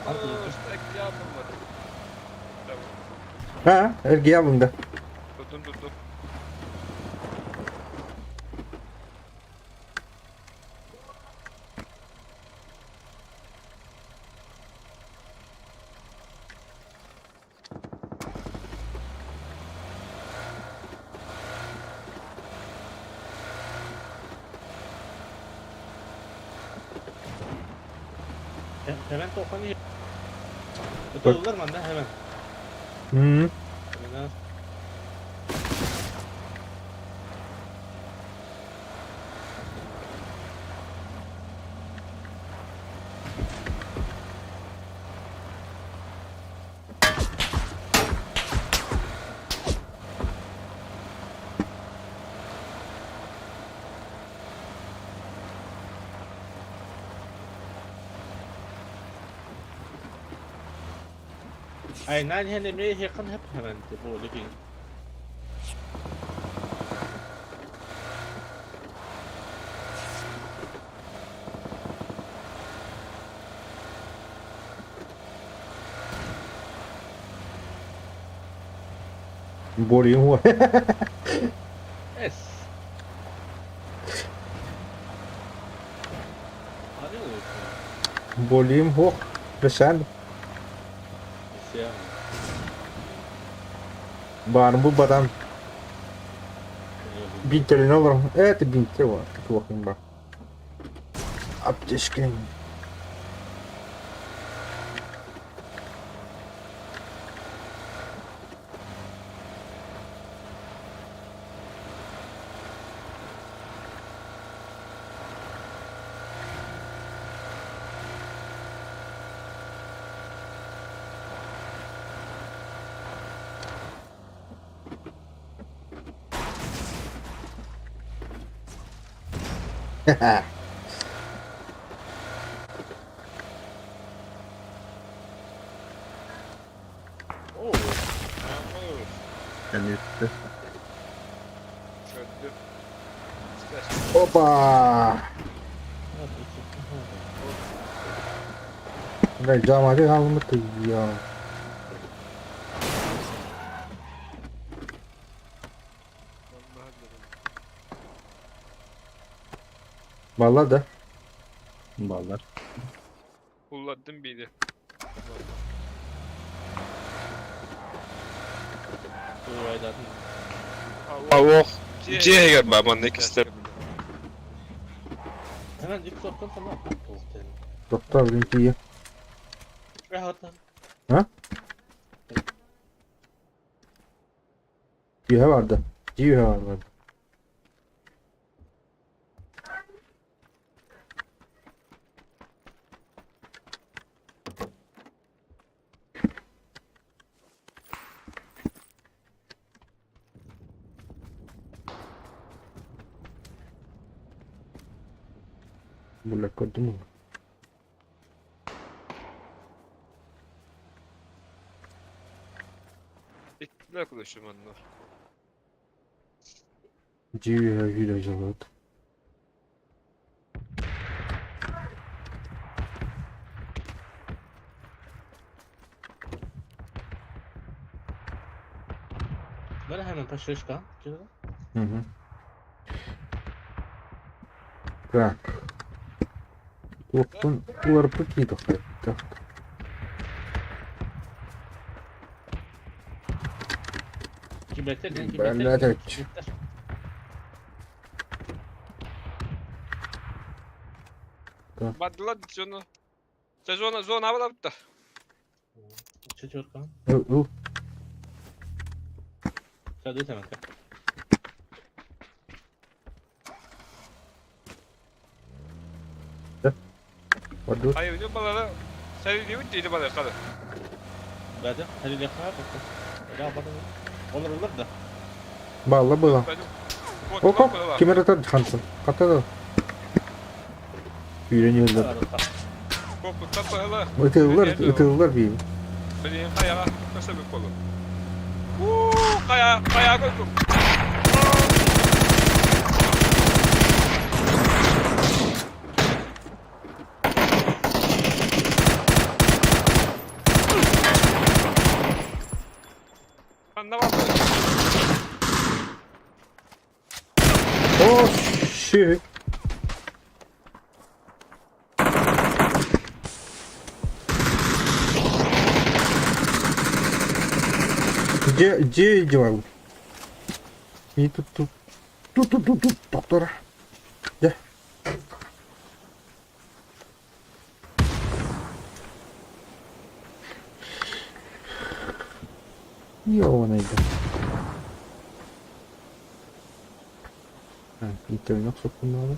Abi üstteki yardım var. Tamam. Ha, ergi alında. Tuttum. Hemen toplanıyor. Tutuldular mı anne hemen? Hı. Hemen. Aynen hani bir yakın hep hemen bu looking. Boriหัว Yes. Hadi oğlum. Bolim hoch. Besan. Ya. Barın bu badan. Bintelin alırım. Evet bintel var. Dur bakayım bak. Apteşken. Oo. Yağmur. Yani üstte. Çöldü. Opa. Ne camade kalmadı ya. Vallahi da. Bağlar. Kullandım biri. Bu aydan. Avok. C'ye gel babanın ikisi de. Hemen ilk soktan sana tavuk Doktor bizimki. Rahatlan. Yühe vardı. Yühe vardı. Bulla koydum mu? Bittiler arkadaşım onlar. Yühe yühe zaten. Böyle hemen taşışkan. Hı hı. Bırak. Dokun, uvarıp gidiyor. Kibetek, Ben kibetek. de- Baddılar zonu. Zona hava yaptı. Çocuk kan. Oh. Sen de hemen. Waduh. Hayır diyor bana. Sen diyor dedi bana kadar. Berarti hari dia apa tuh? Ada apa tuh? Olur da. Bağla bağla. Benim. Hop hop. Kime atar çıkarsın? Kata da. Öğreniyorlar. Ada tak. Korkuttan koyala. Ötüyorlar bir. Benim kaya nasıl bir kolu. Kaya koydum. Ne var böyle? Oh shit. Где девал? И тут. Доктора. Да. Его найдем. Интернет сколько надо.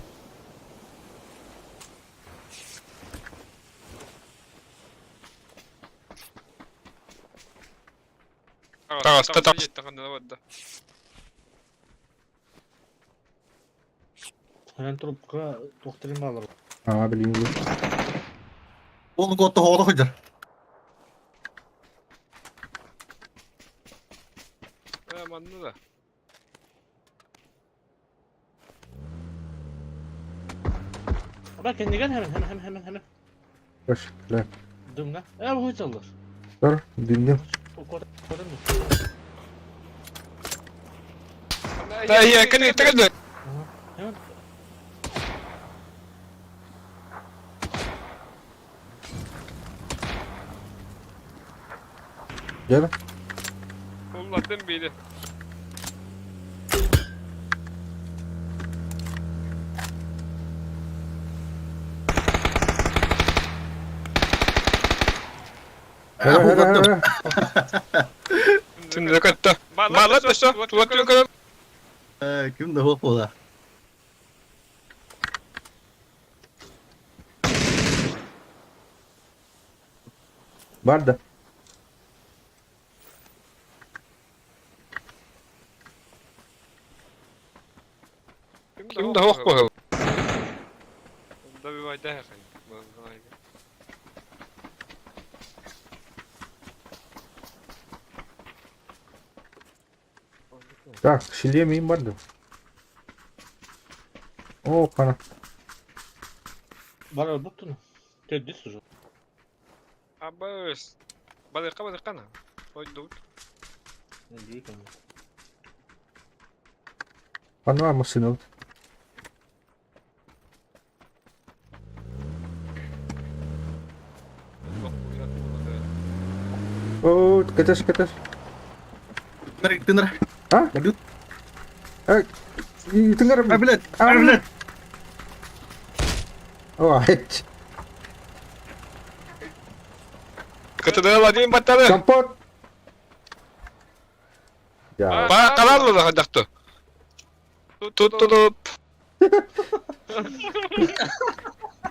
Tamam. Hemen trupka doktorin bağlar. А, блин. Onu kotta havada koydur. Anladım da. Bak kendi gel hemen. Baş. La. Dümle. Bu hiç alır. Dur. Dinle. O kodun mu? Ya kan ita kan. Hemen. Gel. Kullandım beni. Hele. Şimdi katta. Malat da şu. Vakti kadar. Kim de hop ola. Barda. Kim de hok bakalım. Da bir vayda yakın. Так, шлемим барда. О, пана. Var buktun. Teddi sürü. Abbas. Balik kana. Oy dur. Büyük ama. Pano var mısın oğlum? Oh, ketes. Merik bener. Ah? Lanjut. Dengar. Ambilan. Oh, hit. Katı lagi 4 tane. Campur. Ya. Kalan mı da hadaktı? Tutup.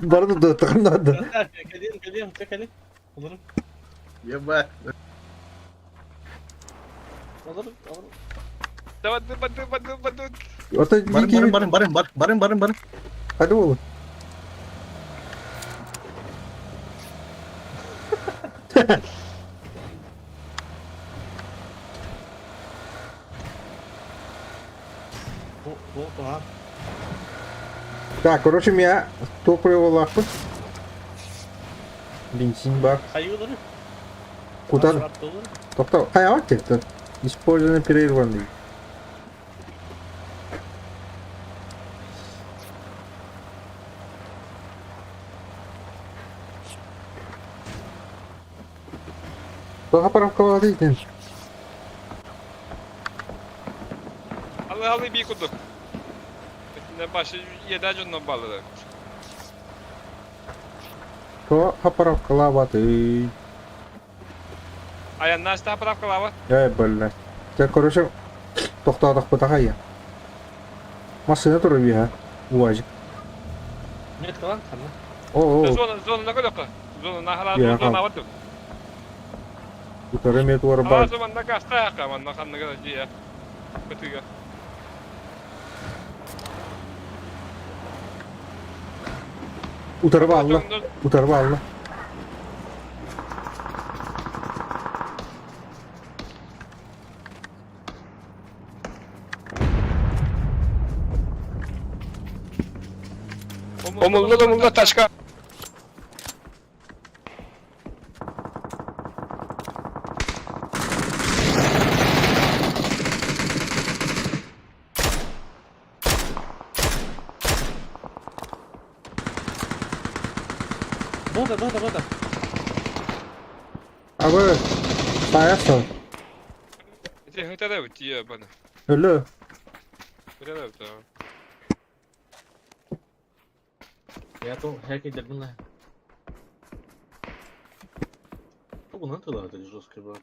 Barda da tıkanladı. Geliyorum tek eli. Alırım. Ya bak. Alırım. Bantu. Orta Bareng. Hadi oğlum. Ага. Так, короче, меня топливо лапы. Бензин бар. Kayıyorlar. Куда? Attılar. Топтал. Hayat это. Использование прерванный. Daha para kovaladıydın. Halı bir kutu. Ne başı 7 acından balığı. To haparavkalar batı. Ayağın nasıl taraf kalava? Ya böyle. Sen koruşum. Toxtadık bu daha ya. Masaya duruyor ya. Uvacık. Net kalan sana. Oo. Zona ne kadar? Zona nahalar Ya, zona ha. avadı. Bu tarafı var Hala bak. zaman da kasta ya kaman nakan ne kadar diye. Kötüge. Bu tarafa Allah. Bu tarafa Allah. Omullu taşka. Burada. Abi. Saya sol. Hıta da bitti ya bana. Öyle. Hıta da bitti. Ya to herkes de bunlar. Bu nasıl da жёсткий брат.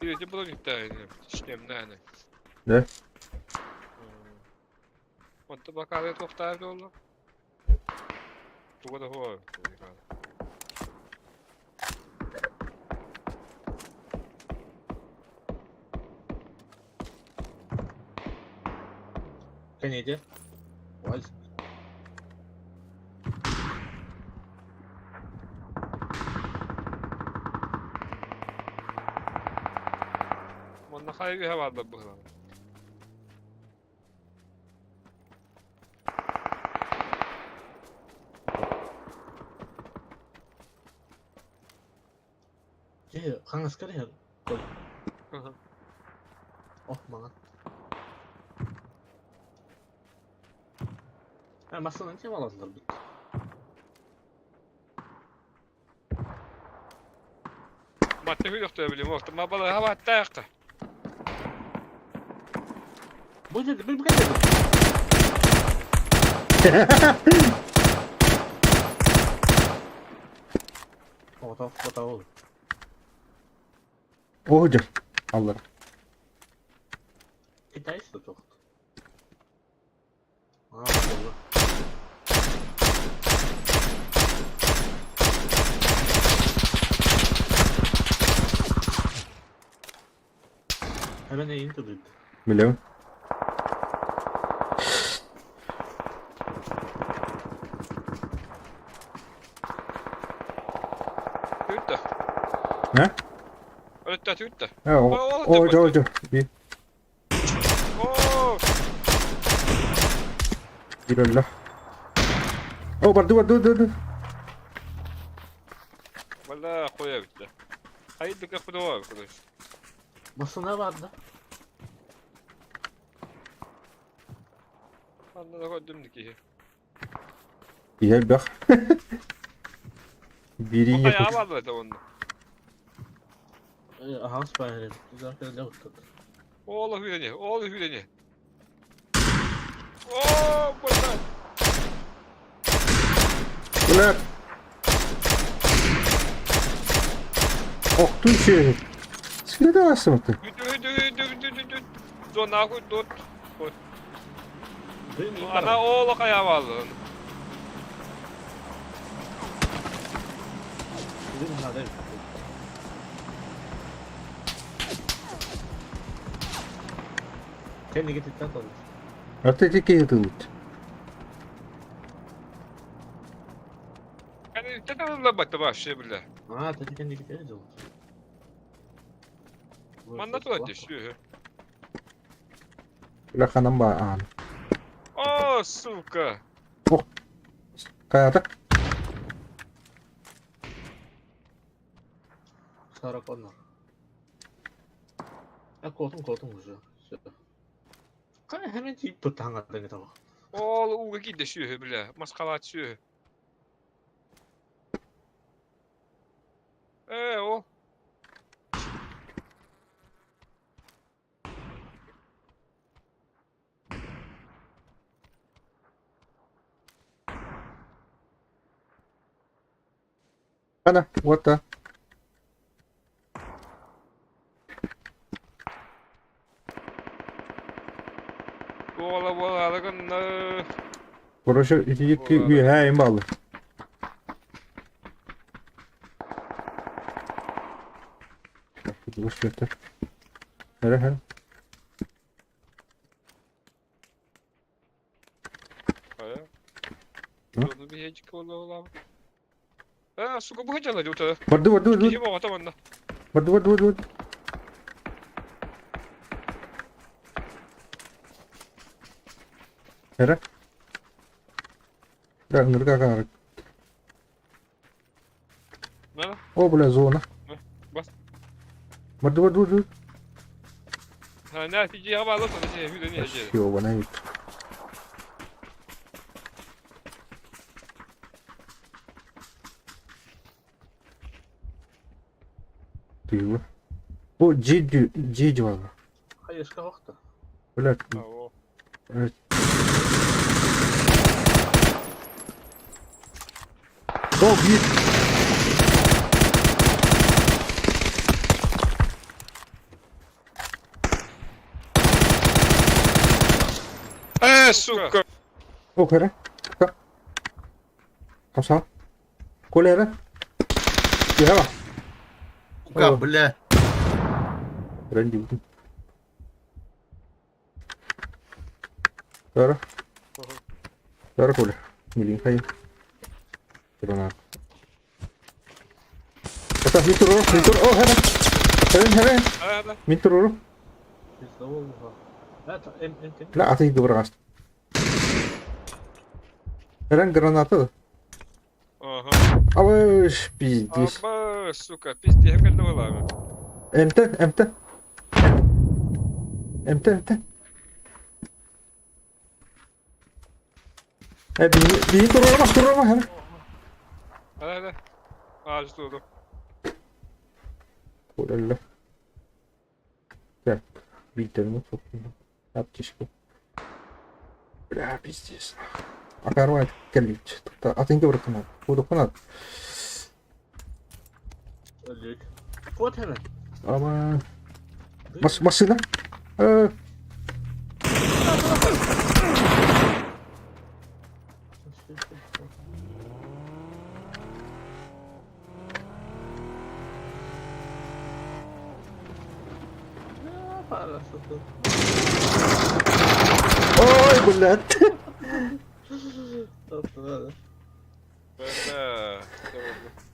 Bir bu da gitti. İşlem ne? Ne? Hatta bakalım toktar da olur. Bu da var. Kanedi. Vay. Bunda hayır bir hava da bu. Şey, kanka skar ya. Oh man. Ha masanın kim alanlar bitti. Matte hüyük de bileyim vakti. Ma balığı hava hatta yakta. Bu dedi bir kadar. Foto ol. O hocam. Allah. Kitay da çok. Aa, doğru. Hemen eğin tabii. Biliyorum. Hüyük de. Ne? Öyle hüyük de. Ha, o hocam. Bir Oo! öyle. O var dur. Valla koya bitti. Hayır bir kapı da var arkadaş. Masana vardı. Anda da koydum ki. Gel bak. Biri Bu ayağı yapıyor. var da onda. Aha spayre. Güzel kadar uçtu. Oğlu hüleni, oğlu hüleni. Oo, burada. Ulan. Oktun şey. Sıkıntı da var mı? Hüdü. Zona hüdü. Benim Ana oğlu ayağı var. Bizim hadi. Kendi git tat alır. Artık iki yıldız. Yani tekrar baktı başlıyor bile. Aa, tabii kendi git öyle olur. Mandat var düşüyor. Ulan kanım var an. Oo, suka. Kayada. Sarak onlar. Ya koltum ucu. Kaya hemen cip tut hangardan git ama. Oğlu uga gidiyor bile. Maskala açıyor. O. Ana, what the? Ola gınna. Burası iki üye hem bağlı. Boş götür. Hele. Aya. Hı? Yolu bir hecik ola. Ha, suka bu hecala jota. Vardı. Kişi bu atamanda. Vardı. Hele. Nggak kakak. Nana? Oh, boleh zona. Bas. Vardı. Ha, netice havalı sana şey, bir dönüyor şey. Yo, bana yok. Diyor. Bu G var. Hayır, ska vakti. Böyle Ha, o. evet. Oh, bir. Suka. Oh, hele. Kak. Kamsa. Kole hele. Ya bak. Сука, Oh. бля. Keren juga. Cara kole. Miling kayu. Keren. Kata mitur. Oh, hele. Hele. Hadi. Mitur. Biz de oldu ha. Evet, em. La, ateş gibi bırak. Keren granatı. Aha. Avuş pizdiz. Aba, suka, pizdi hem geldi valla abi. MT. Bir turlama hele. Hadi. Ağacı tutuldu. Öyle. Gel. Bildirimi soktum. Yap çişko. Ya pizdiz. Akar var. Gel. Atınca bırakın abi. Bu dokunat. Öldük. Kod hemen. Ama masih lah. Para satın. Oy bulat. Tatlı. Böyle.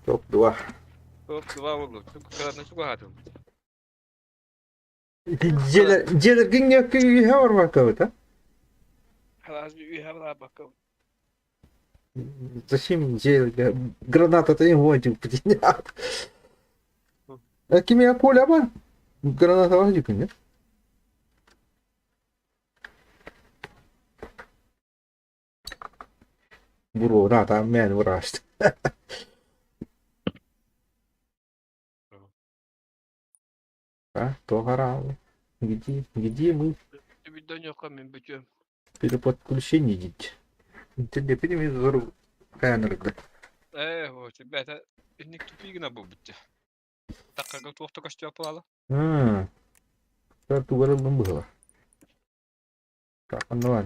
Top dua. Çok dua oldu. Çok kadarına çok rahatım. Jeler gingnya ki hawar bakau ta. Halas bir üye var bakalım. Zачем граната-то не вводил, птенят? Kimya поле var. Granata var yıkınca. Bro, nada, men uğraştı. А, то гора. Где мы Bir dön yok ben bütçüm. переподключение идти? Тебе перемизору kayanırdı. O işte bete innik tüpüğüne bu bütçe. Dakika tuğukta kaçtı yapılalı. Saya tuh baru membawa. Kapan luar?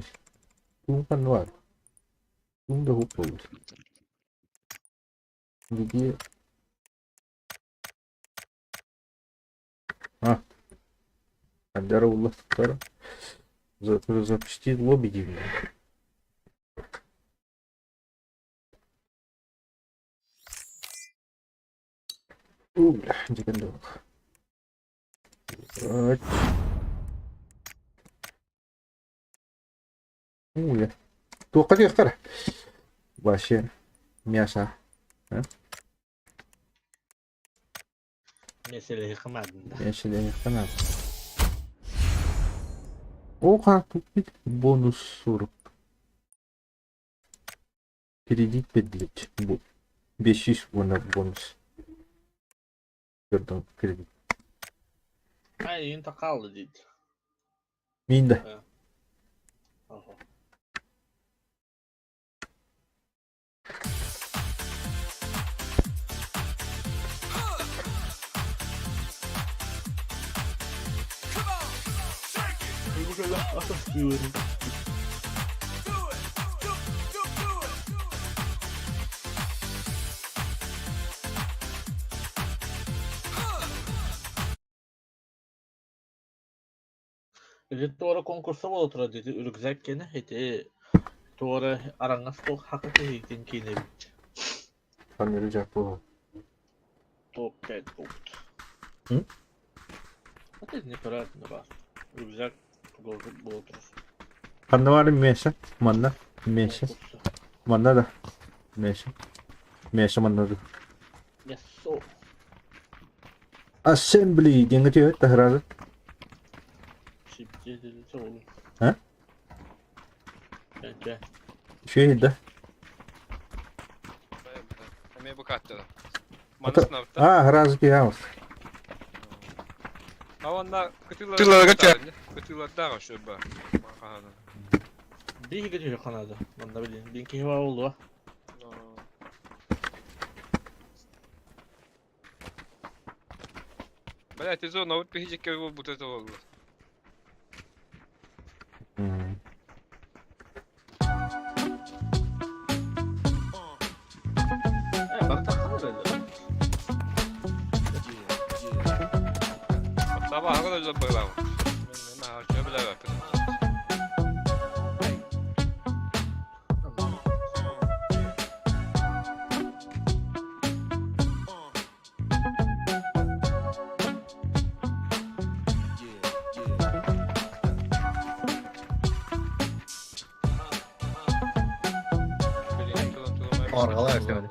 Tungkan luar. Tunggu hukul. Jadi, Андарулlah sekarang запусти лобби дивно. Jangan dong. Ya. Tuh kan ya sekarang. Başya. Biasa. Mesele yıkamadın da. Я сюда не канал. Оха, тут бонус 40. Кредит 5 лет. 500 бонус. Gördüm kredi. Ay yine takaldı dedi. Minde. Aha. Bu kadar atıyorum. Rit doğru konkursa bol otura dedi. Ürgüzek gene hedi. Doğru arangas bol hakkı tehidin kine bitti. Ben verecek bu. Top ket top. Hı? Hadi ne kadar ne var. Ürgüzek bol oturur. Kandı var mı meşe? Manda. Meşe. Konkursa. Manda da. Meşe. Meşe manda da. Yes so. Assembly diye geçiyor tahrazı. Şimdi dedi oğlum. Ha? Bence. Şey de. Hemen bu kattı. Ata. Manasına bitti. Harazı ki ya. Havanda kıtılara kaçar. Kıtılara da şu ba. Bakalım. Bir gidiyor Kanada. Ben de bileyim. Binki hava oldu. Bela tezo navut bir hicik gibi bu tezo oldu. Ben takılır öyle. Sabah kadar da böyle var. Ben harcıyor bile var. Arkalar şöyle.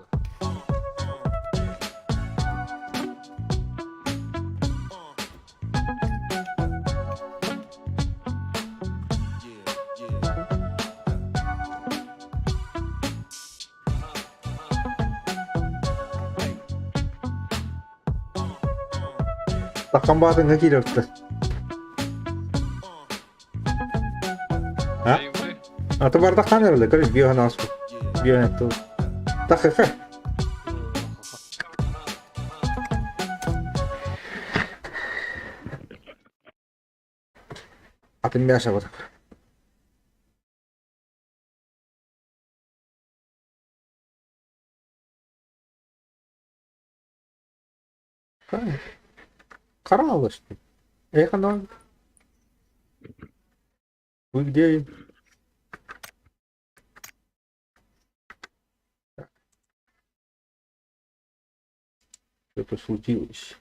Takkan bağdan ne geliyor işte. Ha? Atı bardak kan herhalde. Karış bir yana asıl. Bir yana etti. Dakika. Atın bir aşağı bak. Karanlık işte. Kanal. Bu gidiyor. Что-то случилось.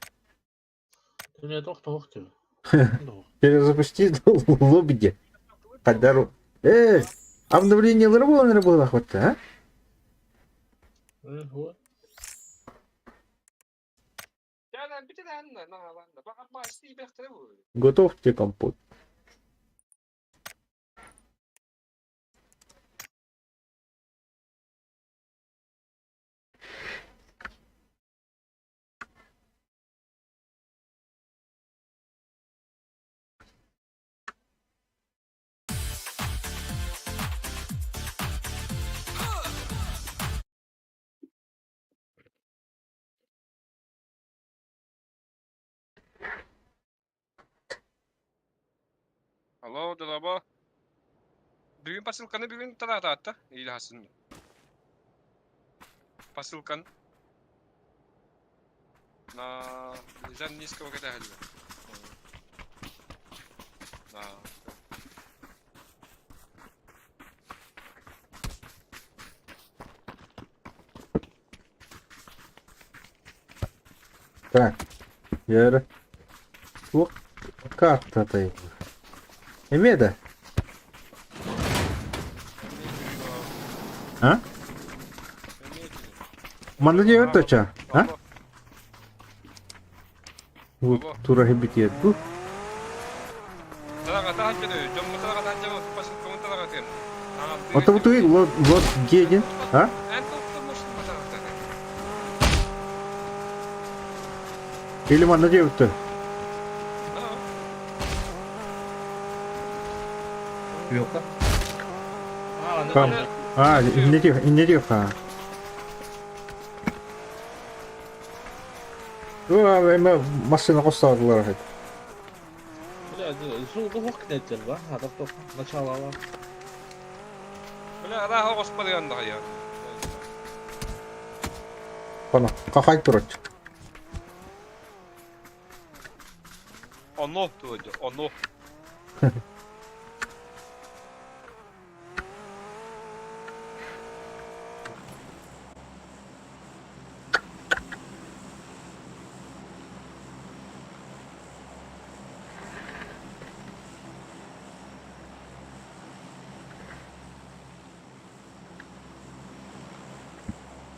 Ты меня doch diyor. Перезапусти лобби. Подару. Обновление было, было хоть, а? Yani bir tane ne alanda. Bak ama işte bir bekle bu. Готовьте компот. Alo dolaba. Bugün pasılkanı bugün tarafta hatta. İyi aslında. Pasılkan. Na, sen nisko kadar halde. Na. Так. Yürü. Bu kartta da. Emede. Ha? Manda diyor da ça. Ha? Bu tura hebitiye bu. Tarafta hatta diyor. Cuma tarafta hatta pasılkanı tarafta. Otobütü lot gedin. Ha? En tutmuş bu tarafta. Или manda diyor da. Yok lan. Tamam. Ha, ne diyor ha? Bu ama masasına kostadılar hep. Zulda hoknetel va. Hada tok начало va. Böyle ara hoş barıyanda ya. Bana kakay duracak. Onu tuğdu, onu.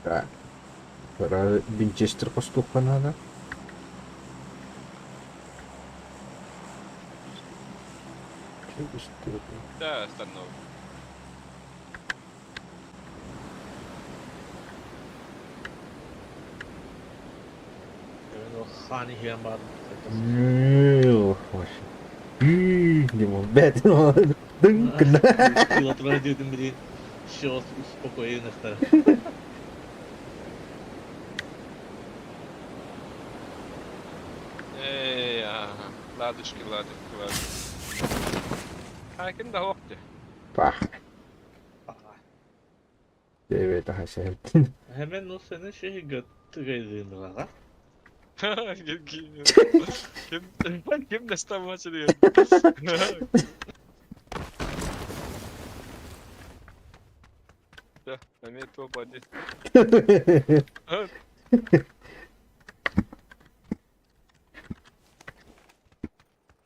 Ya. Para Winchester kostuk kan ada. Da stanno. Yani o hani hiyan var. Hoş. Di mo bet no. Deng kena. Pilotlar dedim biri. Şey spokojnie stara. Ja, ladyczki. Herken de hookte. Pah. Evet daha sevdim. Hemen o senin şeyi götürüyordu ha. Kim de stam açılıyor. Ya, hani top hadi.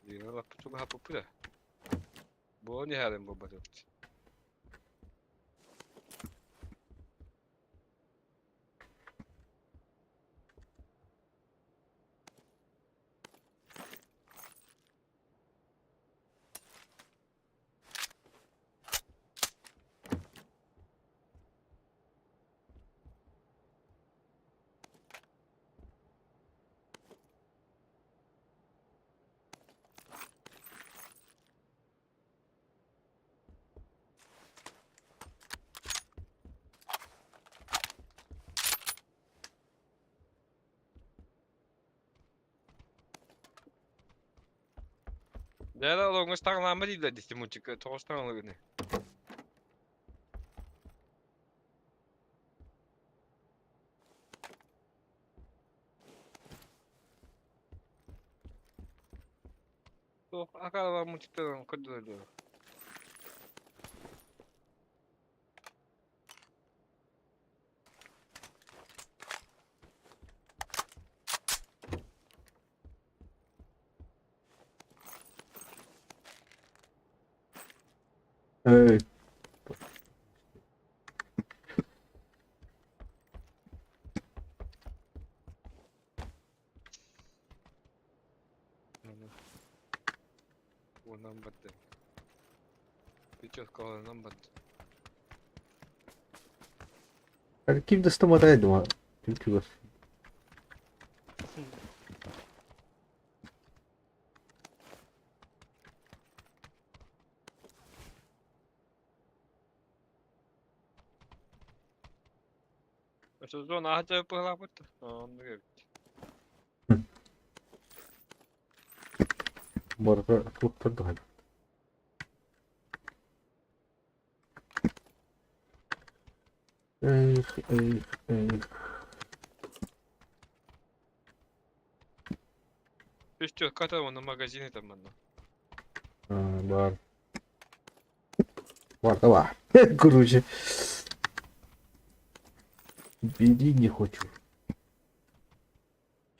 Dino la putu ha popula. Buoni haren bobarot. Nere olonga starlama değil de disi muçuk toğustan. Tuh, akal muçuktan kodulu. Evet. Ondan battı. Birçok kalandan battı. Kim de stamadaydı mı? Çünkü bas. Mesela zona haca yapılan battı. Onu gör. Bu arada kurtardı hadi. Ey. Birçok katavanın magazini tamamda. Ha, var. Var да var. Короче. Бери не хочу.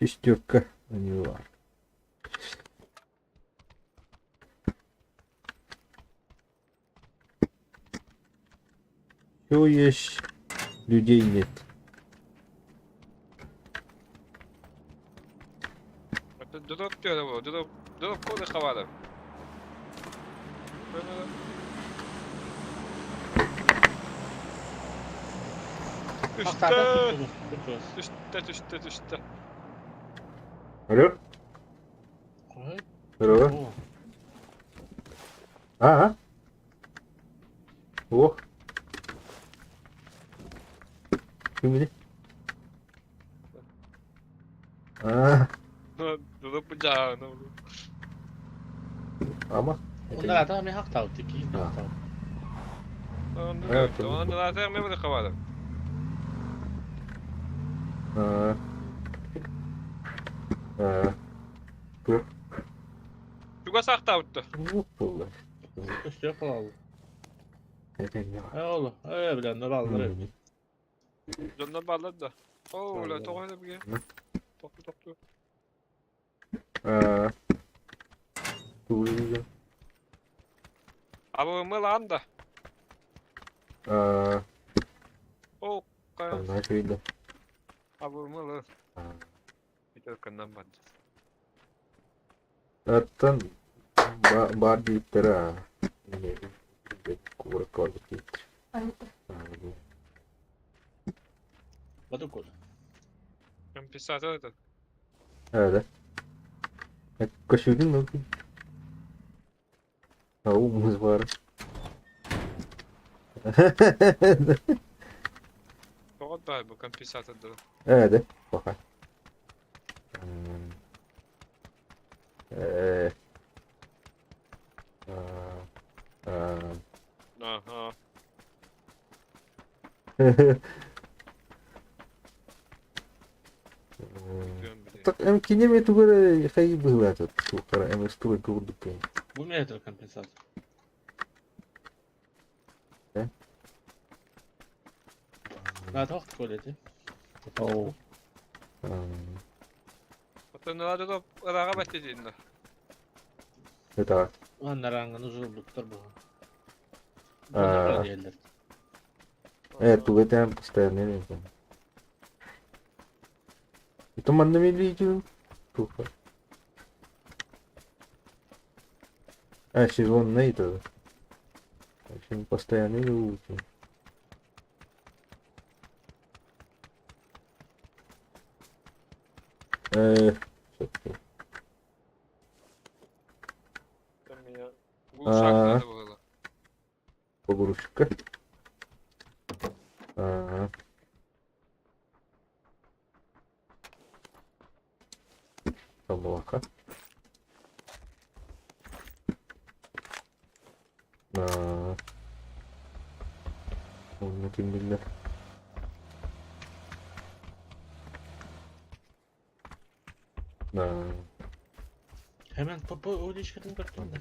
Шестерка, а не var. Все есть, людей нет. Drop diyor bu. Drop kodu havalı. Düştü. Алло? Здорово. О, Ага. О. Kim Aa, Drop bıçağı ne oldu? Ama Onlar ata men hak tavuk ki. Ha. Onda Evet, da onda da zaten ne böyle kavadı. ha. Ha. Bu Şuga sakta uttu. bu. İşte yapalım. Neden ya? Ha oğlum. Öyle bilen de balları. Candan bağladı da. Oo la Vallahi. tokadı bir ya. Hı. Toktu. Ha. Bu iyi. Abi mı lan da. Ha. O kaya. Allah şöyle. Abi mı lan. Ha. Bir de kandan badı. Zaten body tera. Ini kurang kualitas. Batı kol. Ben pis saate de. Ada. Kesulitan lagi. Tahu mus var. Tokat da bu kan pis saate de. Ada. Bakar. Eh. Aha. Diyorum bir de. Tak em kini me tu gore kai bula tu. Tu kara em stu tu duke. Bu ne yeter kompensasyon? Ne? Ne tavuk kol eti? Oh. Hatta ne var da rağbet edildi. Eta. Onlar rangını uzunluktur bu. Aa. Bunlar değiller. Tu vete a pistar Itu mana vídeo? Tu. She's one night. Şimdi постоянно не учим. Tabii ya. Bu şarkılarda bu arada. Погрузчика. Собака. Mungkin bila. Hemen topu o ilişkiden baktım da.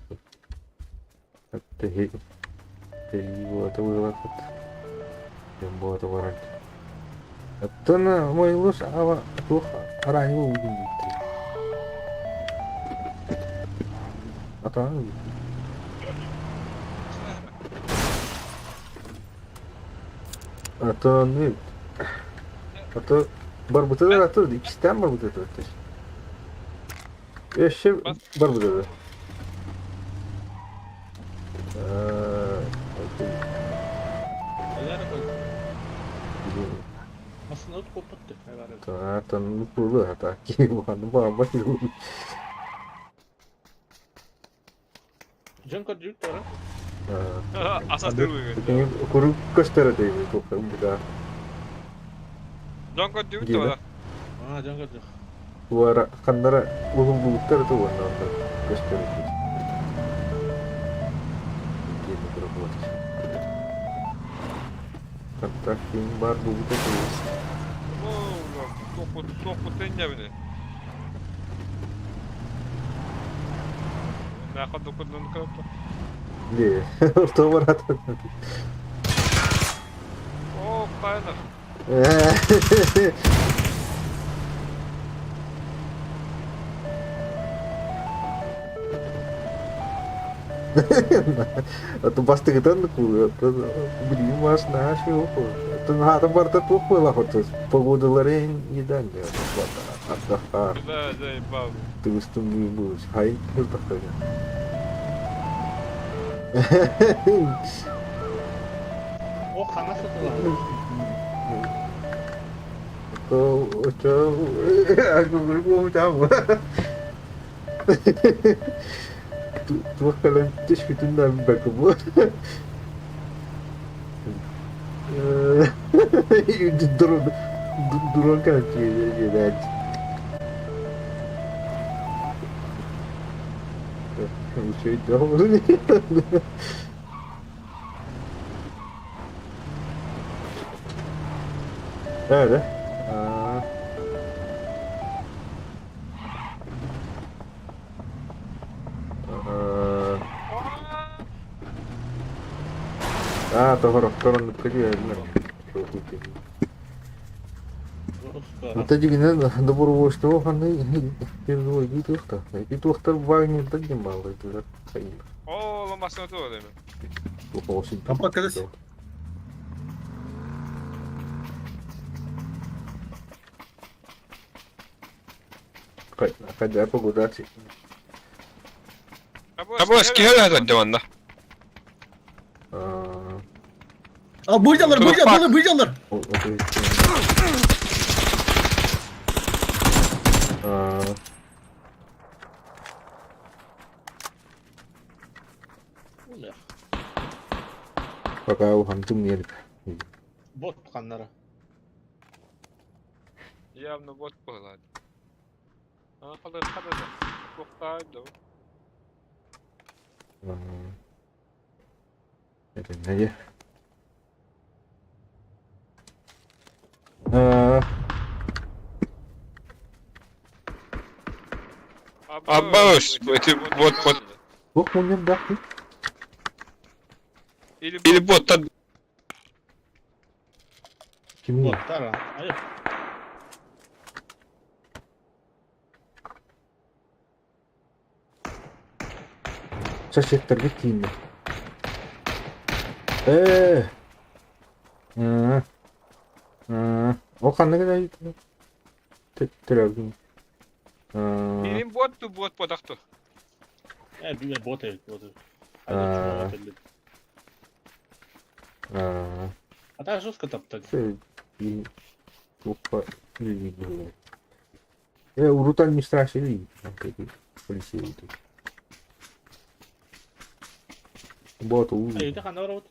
Tehi buat apa? Yang buat apa? Itu na mau lulus awak tuh arahnya begini. Atau ne? Atau betul atau di sistem betul. Şey betul. Neler koydum? Aslında ot kopattı. Hayvanı. Tan lupa lah tak bukan apa itu. Can kadar yük var ha. Asas dövüyor. Ini kuru kostera deh itu kan buka. Can kadar yük Gila. var. Ha can kadar. Suara kandara ulung buter tuh warna kostera itu. Gini berbuat. Contracting bar buter tuh. Oo, çok tenya bile. Ne kadar dokudun kapı. Dia, orta barat. Oo, kaynar. Tu pasti kita beri mas nasi apa? Tu hata barta tu apa lah tu? Pagoda lain idan ya. Ada Güzel, bab. terus tunggu hai tu tak kaya. O kana satılan. Aku belum tahu. Tu bakalan teşvikinden bakımı. Durun kan jadi. Bir şey daha olur. Öyle. Товаров сторону подходи, Тadi gini добровольство hani первый гитухта. Гитухта вагнер да не мало это кайын. Oo, olmasına doğru değil mi? Bu olsun. Kapat kız. Когда погода. Ha bu eski her herhalde valla. Al burcalar, burcalar. Ulan. Пока ухан тумнер. Bot kanlara. Явно bot buralar. Ha kalır. Çok daha iyi de. Это не я. Abbas, эти bot. Бог мне дах. Или bot tad. Kim Bot tara. Ayıp. Şaşırtır gittiğinde. O kan ne kadar gitti? Trabzon. Benim bot podaktu. Bir bot evet bot. Aa. Hadi Hatta жестко топтать. Опа, не урут администрации полицейский. Вот у. Ayıda kanlara ot.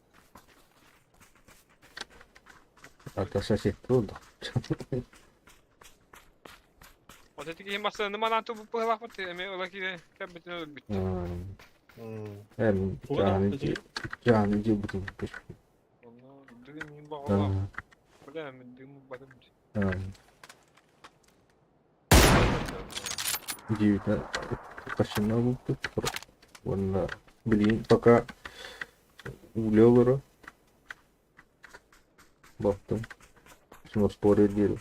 Это сосед трудно. O da tiki masasını manatı bu bak batı. Eme ola ki tabitin olur bitti. Hem canı bütün peş. Vallahi düğün bağlı. Burada mı düğün bakım. Девять кашина лупит. Вон блин, пока улёвара. Baktım. Şimdi spor ediyorum.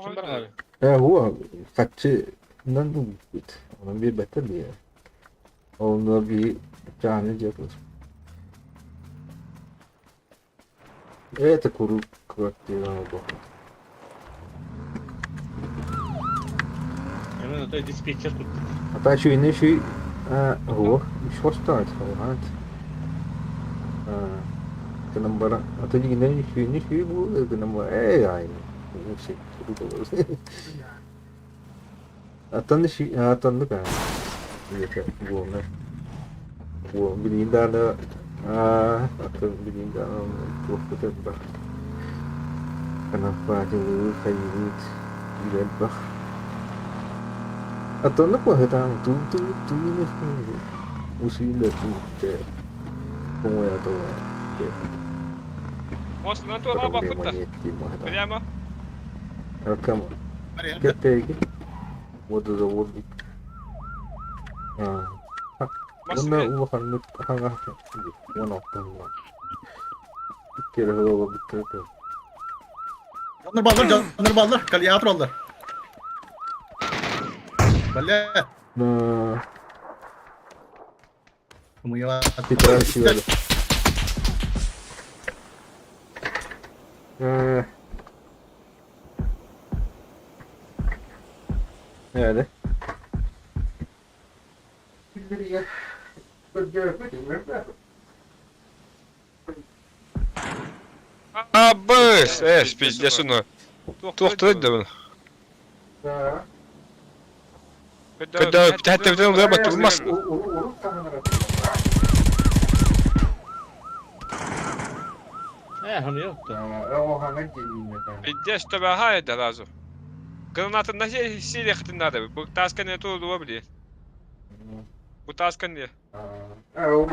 Kim var abi? هو kaçı nandu bit. Onun bir beter diye. Onda bir canı yapıyor. Это куру квартира бок. Hemen öte dispatcher tuttuk. Hatta şu yine şu هو مش وسطات هو numara atau gini ini bu nama yani musik atan kan iya kan gua bilinda ada atau bilinda tuh kita kenapa dulu kayak gitu dia bah atau apa hitang tuh ini usia tuh kayak ya tuh Olsun lan tuğla bak kutta. Biliyor musun? Rakam. Gepeki. Воду заводит. Ona uhan hanga one of them. Kira hava bitti. Canlar bağlar. Kaleye atırlar. Kaleye. Umuyor. Tekrar şey oldu. Öyle. Abbas, pizdes onu. Toxtaydı da bunu. Когда hatta bir tane batı olmaz. Hem yok da. O hemen geliyor yani. Bidde işte ben hayır da lazım. Granatın da şey yakıtında da bu taskan ne oldu o biliyor. Bu taskan diye. O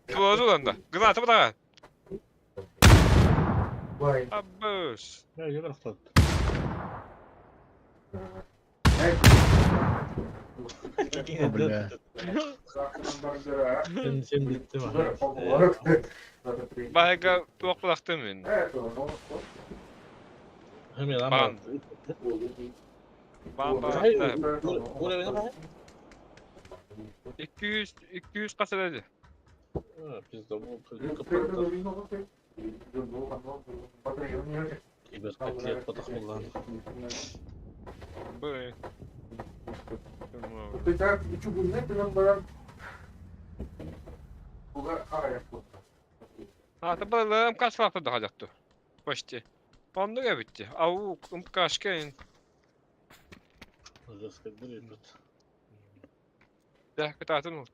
Tuğzu lan da. Granatı mı da? Vay. Abbas. Ya yürü atladı. Бля. Sen bitti mi? Bayağı yok bıraktım ben. Hem lan Ban. bak. Ban Hayır. bıraktım. Bu ne benim? 200 kasa dedi. Biz de bu kapattı. Kiber katliyat batak kullandı. Böyle. Ты еще гулять, ты нам баран. Hatta balığım kaç farklı daha yaktı. Başta. Onda ya bitti. Avu kaşken. Жестко дребет. Ya kıtatın oldu.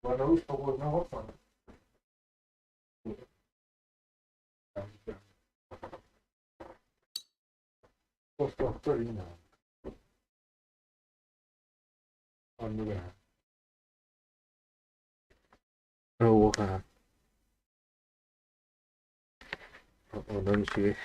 Водорус погодного фона. Просто авторина. Он не знаю. О, ага. Ondan şey